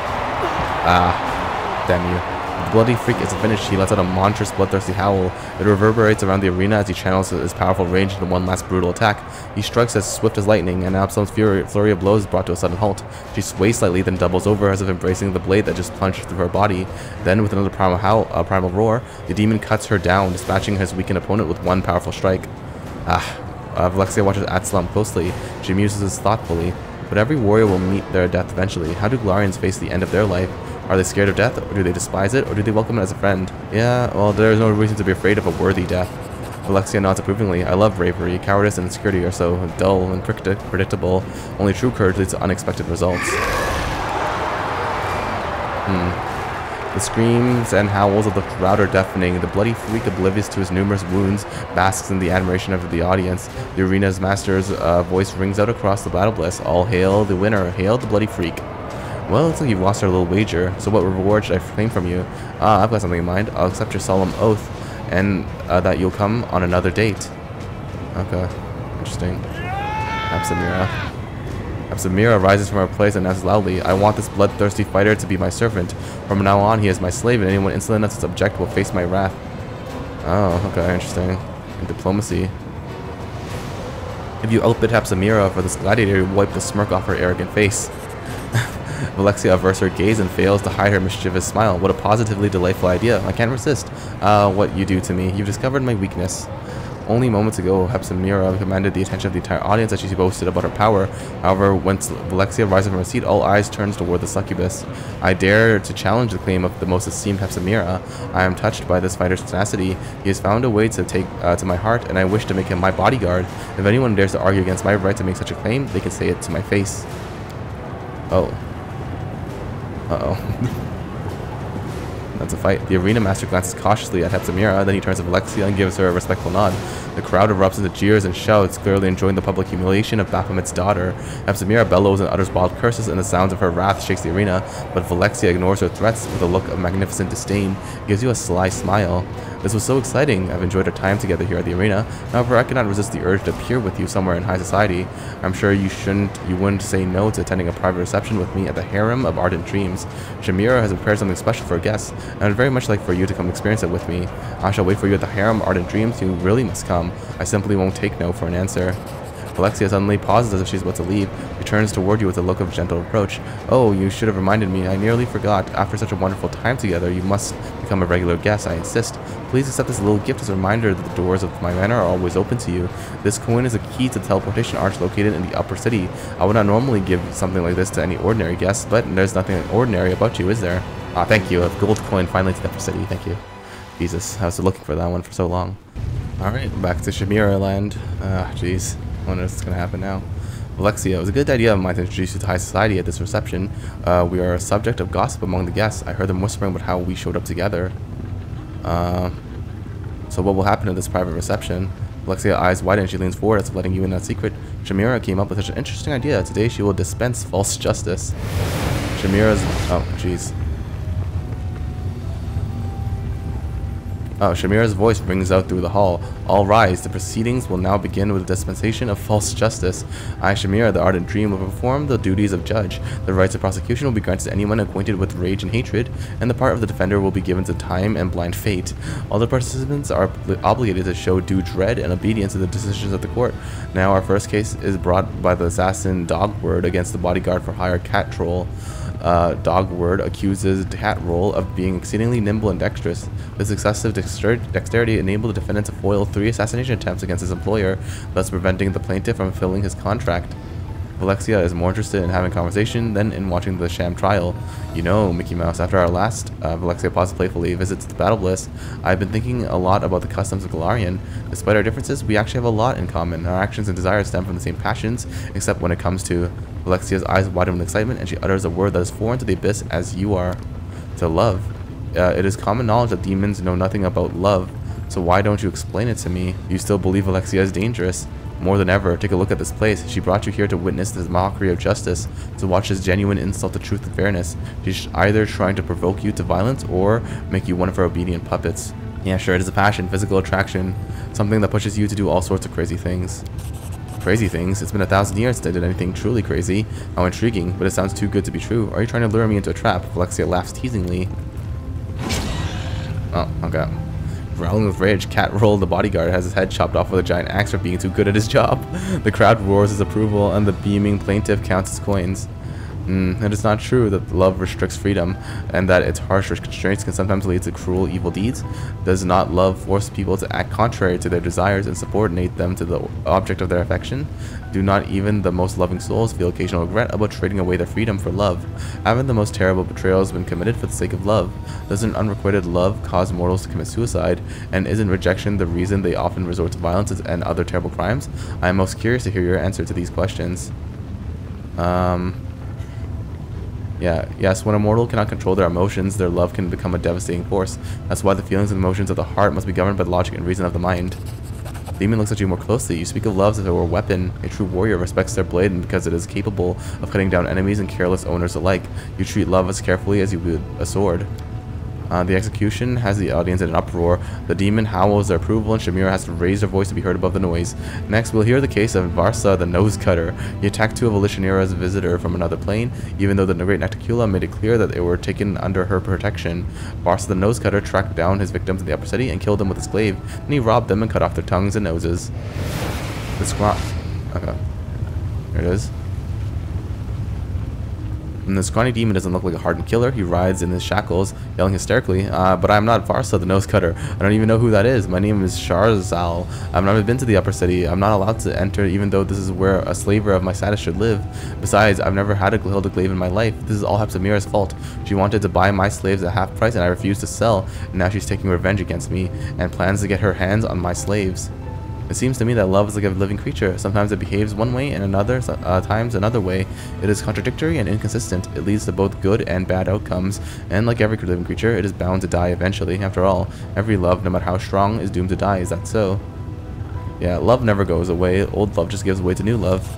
Ah. Damn you. The bloody freak isn't finished. He lets out a monstrous, bloodthirsty howl. It reverberates around the arena as he channels his powerful range into one last brutal attack. He strikes as swift as lightning, and Atsum's flurry of blows is brought to a sudden halt. She sways slightly, then doubles over as if embracing the blade that just plunged through her body. Then, with another primal roar, the demon cuts her down, dispatching his weakened opponent with one powerful strike. Vellexia watches Atsum closely. She muses thoughtfully. But every warrior will meet their death eventually. How do Golarians face the end of their life? Are they scared of death, or do they despise it, or do they welcome it as a friend? Yeah, well, there is no reason to be afraid of a worthy death. Vellexia nods approvingly. I love bravery. Cowardice and insecurity are so dull and predictable. Only true courage leads to unexpected results. The screams and howls of the crowd are deafening. The bloody freak, oblivious to his numerous wounds, basks in the admiration of the audience. The arena's master's voice rings out across the battle bliss. All hail the winner. Hail the bloody freak. Well, looks like you've lost our little wager. So what reward should I claim from you? I've got something in mind. I'll accept your solemn oath, and that you'll come on another date. Okay. Interesting. Absamira rises from her place and asks loudly, I want this bloodthirsty fighter to be my servant. From now on, he is my slave, and anyone insolent enough to subject will face my wrath. Oh, okay, interesting. In diplomacy. If you outbid Absamira for this gladiator, you wipe the smirk off her arrogant face. Vellexia averts her gaze and fails to hide her mischievous smile. What a positively delightful idea. I can't resist. What you do to me. You've discovered my weakness. Only moments ago, Absamira commanded the attention of the entire audience as she boasted about her power. However, once Vellexia rises from her seat, all eyes turn toward the succubus. I dare to challenge the claim of the most esteemed Absamira. I am touched by this fighter's tenacity. He has found a way to take to my heart, and I wish to make him my bodyguard. If anyone dares to argue against my right to make such a claim, they can say it to my face. Oh. Uh-oh. That's a fight. The arena master glances cautiously at Absamira, then he turns to Vellexia and gives her a respectful nod. The crowd erupts into jeers and shouts, clearly enjoying the public humiliation of Baphomet's daughter. Absamira bellows and utters wild curses, and the sounds of her wrath shakes the arena, but Vellexia ignores her threats with a look of magnificent disdain. Gives you a sly smile. This was so exciting. I've enjoyed our time together here at the arena. However, I cannot resist the urge to appear with you somewhere in high society. I'm sure you wouldn't say no to attending a private reception with me at the Harem of Ardent Dreams. Shamira has prepared something special for guests, and I'd very much like for you to come experience it with me. I shall wait for you at the Harem of Ardent Dreams. You really must come. I simply won't take no for an answer. Vellexia suddenly pauses as if she's about to leave. She turns toward you with a look of gentle reproach. Oh, you should have reminded me. I nearly forgot. After such a wonderful time together, you must become a regular guest, I insist. Please accept this little gift as a reminder that the doors of my manor are always open to you. This coin is a key to the teleportation arch located in the upper city. I would not normally give something like this to any ordinary guest, but there's nothing ordinary about you, is there? Ah, thank you. A gold coin finally to the upper city. Thank you. Jesus, I was looking for that one for so long. Alright, back to Alushinyrra land. Ah, jeez. I wonder what's going to happen now. Vellexia, it was a good idea of mine to introduce you to high society at this reception. We are a subject of gossip among the guests. I heard them whispering about how we showed up together. So what will happen at this private reception? Vellexia eyes widen and she leans forward as if letting you in on secret. Alushinyrra came up with such an interesting idea. Today she will dispense false justice. Alushinyrra's... Oh, jeez. Alushinyrra's voice rings out through the hall. All rise. The proceedings will now begin with the dispensation of false justice. I, Alushinyrra, the ardent dream, will perform the duties of judge. The rights of prosecution will be granted to anyone acquainted with rage and hatred, and the part of the defender will be given to time and blind fate. All the participants are obligated to show due dread and obedience to the decisions of the court. Now our first case is brought by the assassin Dogword against the bodyguard for hire Cat Troll. Dogword accuses Cat Roll of being exceedingly nimble and dexterous. This excessive dexterity enabled the defendant to foil 3 assassination attempts against his employer, thus preventing the plaintiff from fulfilling his contract. Vellexia is more interested in having conversation than in watching the sham trial. You know, Mickey Mouse, after our last Vellexia pauses playfully visits the battle bliss, I've been thinking a lot about the customs of Galarian. Despite our differences, we actually have a lot in common. Our actions and desires stem from the same passions, except when it comes to... Velexia's eyes widen with excitement, and she utters a word that is foreign to the abyss as you are. To love. It is common knowledge that demons know nothing about love, so why don't you explain it to me? You still believe Vellexia is dangerous? More than ever, take a look at this place. She brought you here to witness this mockery of justice, to watch this genuine insult to truth and fairness. She's either trying to provoke you to violence or make you one of her obedient puppets. Yeah, sure, it is a passion, physical attraction, something that pushes you to do all sorts of crazy things. Crazy things? It's been 1,000 years since I did anything truly crazy. How intriguing, but it sounds too good to be true. Are you trying to lure me into a trap? Vellexia laughs teasingly. Oh, okay. Growling with rage, Cat Roll, the bodyguard, has his head chopped off with a giant axe for being too good at his job. The crowd roars his approval, and the beaming plaintiff counts his coins. It is not true that love restricts freedom, and that its harsh constraints can sometimes lead to cruel, evil deeds. Does not love force people to act contrary to their desires and subordinate them to the object of their affection? Do not even the most loving souls feel occasional regret about trading away their freedom for love? Haven't the most terrible betrayals been committed for the sake of love? Doesn't unrequited love cause mortals to commit suicide? And isn't rejection the reason they often resort to violence and other terrible crimes? I am most curious to hear your answer to these questions. Yes, when a mortal cannot control their emotions, their love can become a devastating force. That's why the feelings and emotions of the heart must be governed by the logic and reason of the mind. The demon looks at you more closely. You speak of love as if it were a weapon. A true warrior respects their blade because it is capable of cutting down enemies and careless owners alike. You treat love as carefully as you would a sword. The execution has the audience in an uproar. The demon howls their approval, and Alushinyrra has to raise her voice to be heard above the noise. Next, we'll hear the case of Varsa, the Nose Cutter. He attacked 2 of Alushinyrra's visitor from another plane, even though the great Nocticula made it clear that they were taken under her protection. Varsa, the Nose Cutter, tracked down his victims in the upper city and killed them with his glaive. Then he robbed them and cut off their tongues and noses. Okay. There it is. And the scrawny demon doesn't look like a hardened killer. He rides in his shackles, yelling hysterically, but I'm not Varsa, the Nose Cutter. I don't even know who that is. My name is Sharzal. I've never been to the upper city. I'm not allowed to enter, even though this is where a slaver of my status should live. Besides, I've never had a held a glaive in my life. This is all Alushinyrra's fault. She wanted to buy my slaves at half price, and I refused to sell. And now she's taking revenge against me, and plans to get her hands on my slaves. It seems to me that love is like a living creature. Sometimes it behaves one way and another times another way. It is contradictory and inconsistent. It leads to both good and bad outcomes. And like every living creature, it is bound to die eventually. After all, every love, no matter how strong, is doomed to die. Is that so? Yeah, love never goes away. Old love just gives way to new love.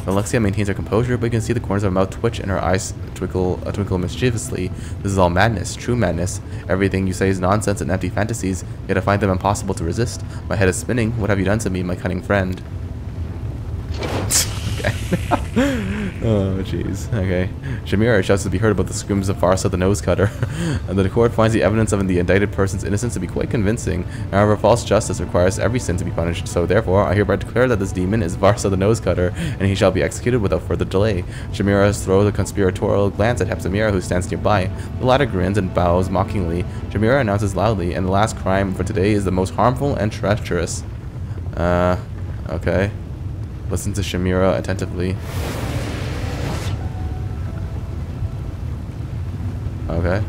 Vellexia maintains her composure, but you can see the corners of her mouth twitch and her eyes twinkle mischievously. This is all madness, true madness. Everything you say is nonsense and empty fantasies, yet I find them impossible to resist. My head is spinning. What have you done to me, my cunning friend? again. Oh, jeez. Okay. Shamira shouts to be heard about the screams of Varsa the Nose Cutter. The court finds the evidence of the indicted person's innocence to be quite convincing. However, false justice requires every sin to be punished, so therefore I hereby declare that this demon is Varsa the Nose Cutter, and he shall be executed without further delay. Shamira throws a conspiratorial glance at Heptamira, who stands nearby. The latter grins and bows mockingly. Shamira announces loudly, and the last crime for today is the most harmful and treacherous. Okay. Listen to Shamira attentively. Okay.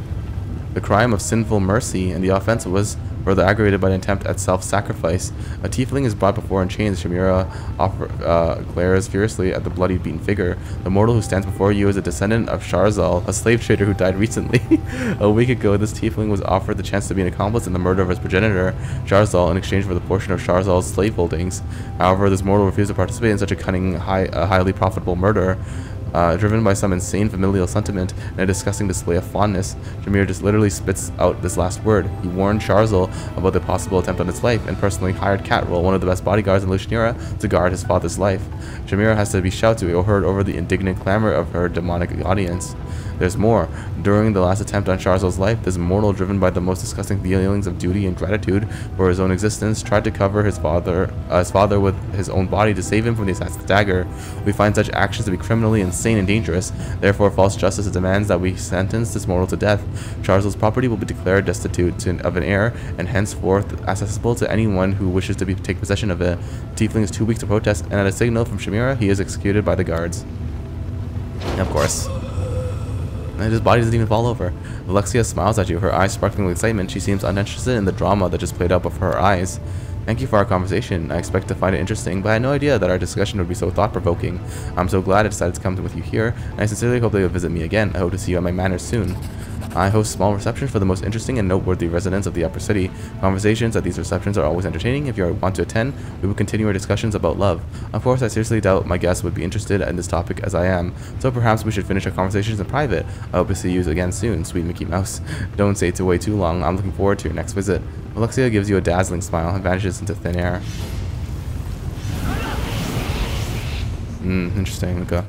The crime of sinful mercy, and the offense was further aggravated by an attempt at self-sacrifice. A tiefling is brought before in chains. Shamira glares fiercely at the bloody beaten figure. The mortal who stands before you is a descendant of Sharzal, a slave trader who died recently. A week ago, this tiefling was offered the chance to be an accomplice in the murder of his progenitor, Sharzal, in exchange for the portion of Sharzal's slave holdings. However, this mortal refused to participate in such a cunning, highly profitable murder. Driven by some insane familial sentiment and a disgusting display of fondness, Shamir just literally spits out this last word. He warned Sharzal about the possible attempt on his life and personally hired Catroll, one of the best bodyguards in Alushinyrra, to guard his father's life. Shamira has to be shouted to or heard over the indignant clamor of her demonic audience. There's more. During the last attempt on Sharzal's life, this mortal, driven by the most disgusting feelings of duty and gratitude for his own existence, tried to cover his father with his own body to save him from the assassin's dagger. We find such actions to be criminally insane and dangerous. Therefore, false justice demands that we sentence this mortal to death. Sharzal's property will be declared destitute of an heir, and henceforth accessible to anyone who wishes to take possession of it. The tiefling is too weak to protest, and at a signal from Shamira, he is executed by the guards. And of course. And his body doesn't even fall over. Vellexia smiles at you, her eyes sparkling with excitement. She seems uninterested in the drama that just played out before her eyes. Thank you for our conversation. I expect to find it interesting, but I had no idea that our discussion would be so thought-provoking. I'm so glad I decided to come with you here, and I sincerely hope that you'll visit me again. I hope to see you at my manor soon. I host small receptions for the most interesting and noteworthy residents of the upper city. Conversations at these receptions are always entertaining. If you want to attend, we will continue our discussions about love. Of course, I seriously doubt my guests would be interested in this topic as I am, so perhaps we should finish our conversations in private. I hope to see you again soon, sweet Mickey Mouse. Don't stay to wait too long. I'm looking forward to your next visit. Vellexia gives you a dazzling smile and vanishes into thin air. Interesting. Okay.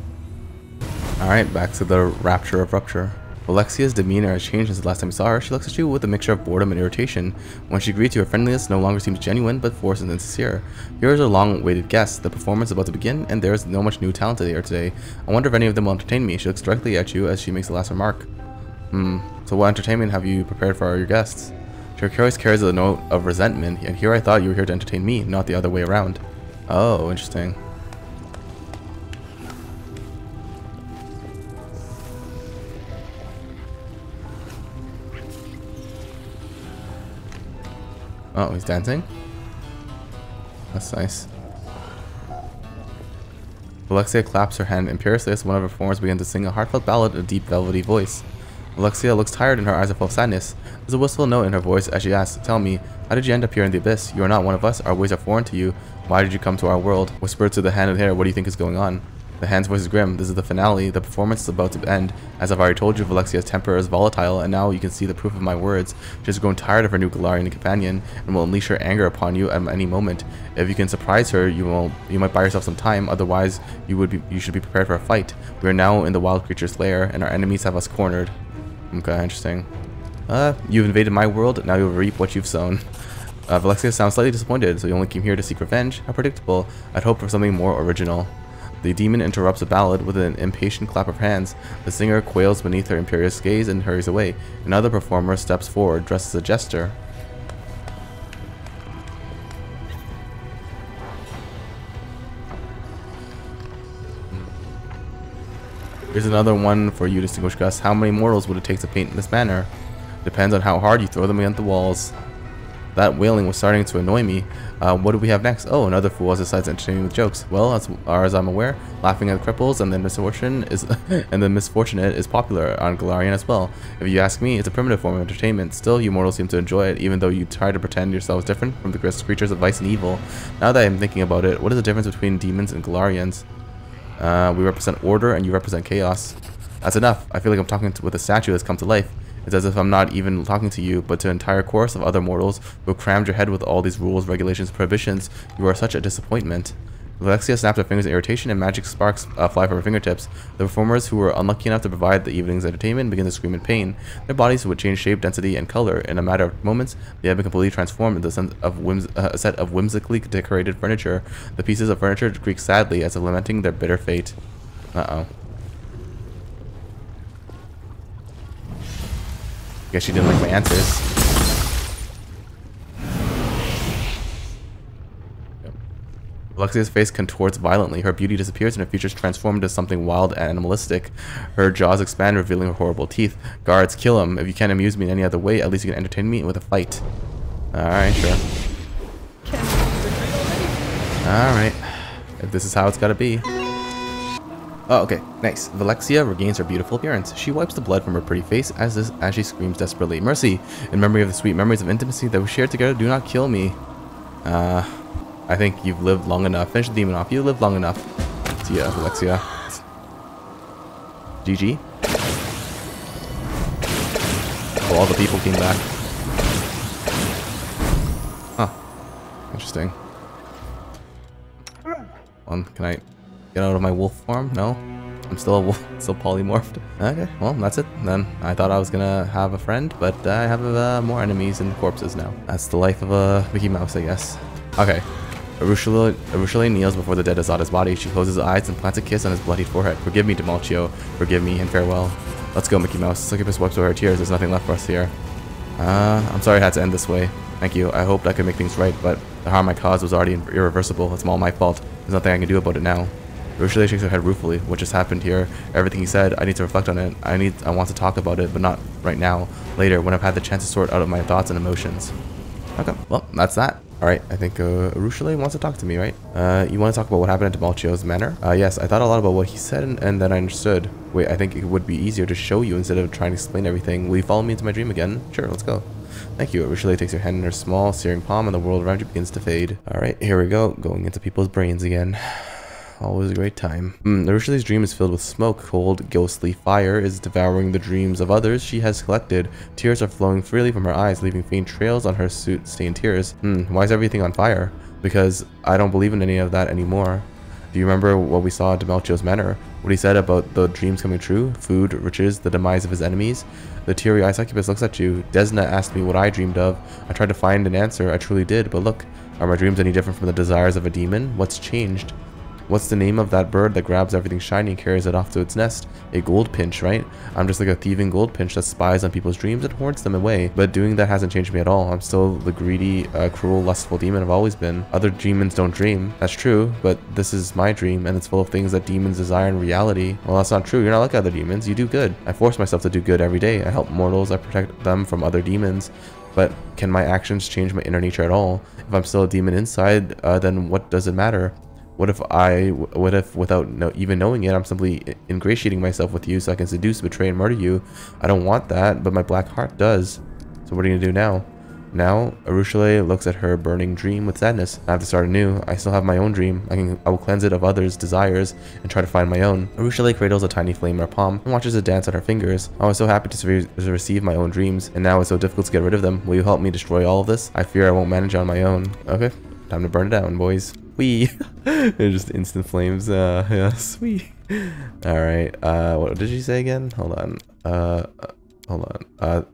Alright, back to the Rapture of Rupture. Velexia's demeanor has changed since the last time we saw her. She looks at you with a mixture of boredom and irritation. When she greets you, her friendliness no longer seems genuine, but forced and insincere. Here is our long-awaited guest. The performance is about to begin, and there is no much new talent here today. I wonder if any of them will entertain me. She looks directly at you as she makes the last remark. So what entertainment have you prepared for your guests? She always carries a note of resentment, and here I thought you were here to entertain me, not the other way around. Oh, interesting. Oh, he's dancing? That's nice. Vellexia claps her hand imperiously as one of her performers begins to sing a heartfelt ballad in a deep, velvety voice. Vellexia looks tired and her eyes are full of sadness. There's a wistful note in her voice as she asks, "Tell me, how did you end up here in the abyss? You are not one of us. Our ways are foreign to you. Why did you come to our world?" Whispered to the hand of hair, "What do you think is going on?" The hand's voice is grim. This is the finale. The performance is about to end. As I've already told you, Velexia's temper is volatile, and now you can see the proof of my words. She has grown tired of her new Galarian companion, and will unleash her anger upon you at any moment. If you can surprise her, you might buy yourself some time. Otherwise, you should be prepared for a fight. We are now in the wild creature's lair, and our enemies have us cornered. Okay, interesting. You've invaded my world. Now you'll reap what you've sown. Vellexia sounds slightly disappointed. So you only came here to seek revenge? How predictable. I'd hoped for something more original. The demon interrupts the ballad with an impatient clap of hands. The singer quails beneath her imperious gaze and hurries away. Another performer steps forward, dressed as a jester. Here's another one for you, distinguished guest. How many mortals would it take to paint in this manner? Depends on how hard you throw them against the walls. That wailing was starting to annoy me. What do we have next? Oh, another fool has decided to entertain me with jokes. Well, as far as I'm aware, laughing at cripples and the misfortunate is popular on Galarian as well. If you ask me, it's a primitive form of entertainment. Still, you mortals seem to enjoy it, even though you try to pretend yourselves different from the creatures of vice and evil. Now that I'm thinking about it, what is the difference between demons and Galarians? We represent order and you represent chaos. That's enough. I feel like I'm talking with a statue that's come to life. It's as if I'm not even talking to you, but to an entire chorus of other mortals who have crammed your head with all these rules, regulations, prohibitions. You are such a disappointment. Vellexia snaps her fingers in irritation and magic sparks fly from her fingertips. The performers who were unlucky enough to provide the evening's entertainment begin to scream in pain. Their bodies would change shape, density, and color. In a matter of moments, they have been completely transformed into a set of whimsically decorated furniture. The pieces of furniture creak sadly as if lamenting their bitter fate. Uh-oh. Guess she didn't like my answers. Velexia's face contorts violently. Her beauty disappears and her features transform into something wild and animalistic. Her jaws expand, revealing her horrible teeth. Guards, kill him. If you can't amuse me in any other way, at least you can entertain me with a fight. Alright, sure. Alright. If this is how it's gotta be. Oh, okay. Nice. Vellexia regains her beautiful appearance. She wipes the blood from her pretty face as she screams desperately. Mercy! In memory of the sweet memories of intimacy that we shared together, do not kill me. I think you've lived long enough. Finish the demon off. You lived long enough. See ya, Vellexia. GG. Oh, all the people came back. Huh. Interesting. Can I get out of my wolf form? No? I'm still a wolf, still polymorphed. Okay, well, that's it then. I thought I was gonna have a friend, but I have more enemies and corpses now. That's the life of a Mickey Mouse, I guess. Okay. Arushale kneels before the dead Azada's body. She closes her eyes and plants a kiss on his bloodied forehead. Forgive me, Demalchio. Forgive me and farewell. Let's go, Mickey Mouse. Succubus wipes away her tears. There's nothing left for us here. I'm sorry it had to end this way. Thank you. I hoped I could make things right, but the harm I caused was already irreversible. It's all my fault. There's nothing I can do about it now. Arushale shakes her head ruefully. What just happened here? Everything he said, I need to reflect on it. I want to talk about it, but not right now. Later, when I've had the chance to sort out my thoughts and emotions. Okay, well, that's that. Alright, I think Arushale wants to talk to me, right? You want to talk about what happened at Demalchio's manor? Yes, I thought a lot about what he said and then I understood. Wait, I think it would be easier to show you instead of trying to explain everything. Will you follow me into my dream again? Sure, let's go. Thank you. Arushale takes your hand in her small, searing palm and the world around you begins to fade. Alright, here we go. Going into people's brains again. Always a great time. Arushale's dream is filled with smoke. Cold, ghostly fire is devouring the dreams of others she has collected. Tears are flowing freely from her eyes, leaving faint trails on her suit-stained tears. Why is everything on fire? Because I don't believe in any of that anymore. Do you remember what we saw at Demalchio's manor? What he said about the dreams coming true? Food, riches, the demise of his enemies? The teary-eyed succubus looks at you. Desna asked me what I dreamed of. I tried to find an answer. I truly did. But look, are my dreams any different from the desires of a demon? What's changed? What's the name of that bird that grabs everything shiny and carries it off to its nest? A goldfinch, right? I'm just like a thieving goldfinch that spies on people's dreams and hoards them away. But doing that hasn't changed me at all. I'm still the greedy, cruel, lustful demon I've always been. Other demons don't dream. That's true, but this is my dream, and it's full of things that demons desire in reality. Well, that's not true. You're not like other demons. You do good. I force myself to do good every day. I help mortals. I protect them from other demons. But can my actions change my inner nature at all? If I'm still a demon inside, then what does it matter? What if without even knowing it, I'm simply ingratiating myself with you so I can seduce, betray, and murder you? I don't want that, but my black heart does. So what are you gonna do now? Now, Arushale looks at her burning dream with sadness. I have to start anew. I still have my own dream. I will cleanse it of others' desires and try to find my own. Arushale cradles a tiny flame in her palm and watches it dance on her fingers. I was so happy to receive my own dreams, and now it's so difficult to get rid of them. Will you help me destroy all of this? I fear I won't manage on my own. Okay, time to burn it down, boys. Wee. They're just instant flames. Yeah, sweet. Alright, what did she say again? Hold on.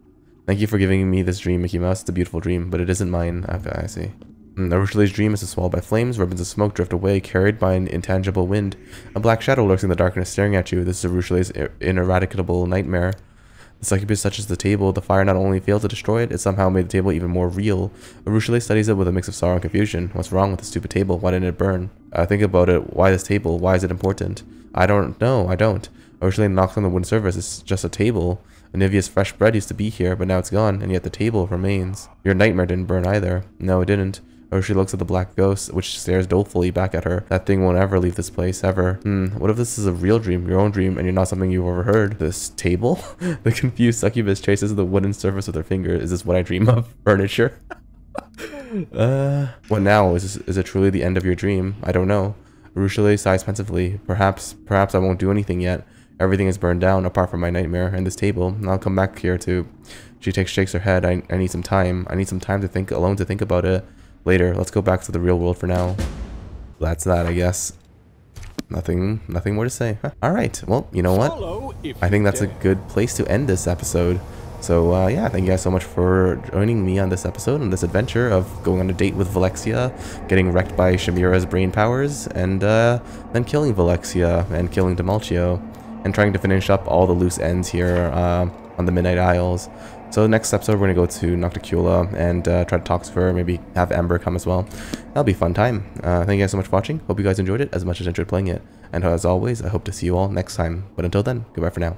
Thank you for giving me this dream, Mickey Mouse. It's a beautiful dream, but it isn't mine. Okay, I see. Arushale's dream is swallowed by flames. Ribbons of smoke drift away, carried by an intangible wind. A black shadow lurks in the darkness, staring at you. This is Arushale's ineradicable nightmare. The succubus touches the table. The fire not only failed to destroy it, it somehow made the table even more real. Arushale studies it with a mix of sorrow and confusion. What's wrong with the stupid table? Why didn't it burn? Think about it. Why this table? Why is it important? I don't know. I don't. Arushale knocks on the wooden surface. It's just a table. Anivia's fresh bread used to be here, but now it's gone, and yet the table remains. Your nightmare didn't burn either. No, it didn't. Arushale looks at the black ghost, which stares dolefully back at her. That thing won't ever leave this place, ever. What if this is a real dream, your own dream, and you're not something you've overheard? This table? The confused succubus traces the wooden surface with her finger. Is this what I dream of? Furniture? What now? Is it truly the end of your dream? I don't know. Arushale sighs pensively. Perhaps I won't do anything yet. Everything is burned down apart from my nightmare and this table. And I'll come back here too. She shakes her head. I need some time. I need some time to think alone to think about it. Later, let's go back to the real world for now. that's that, I guess. Nothing more to say. Huh. All right. Well, you know what? I think that's a good place to end this episode. So, yeah, thank you guys so much for joining me on this episode, on this adventure of going on a date with Vellexia, getting wrecked by Chimera's brain powers, and then killing Vellexia and killing Demolcio, and trying to finish up all the loose ends here on the Midnight Isles. So next episode, we're going to go to Nocticula and try to talk to her, maybe have Ember come as well. That'll be a fun time. Thank you guys so much for watching. Hope you guys enjoyed it as much as I enjoyed playing it. And as always, I hope to see you all next time. But until then, goodbye for now.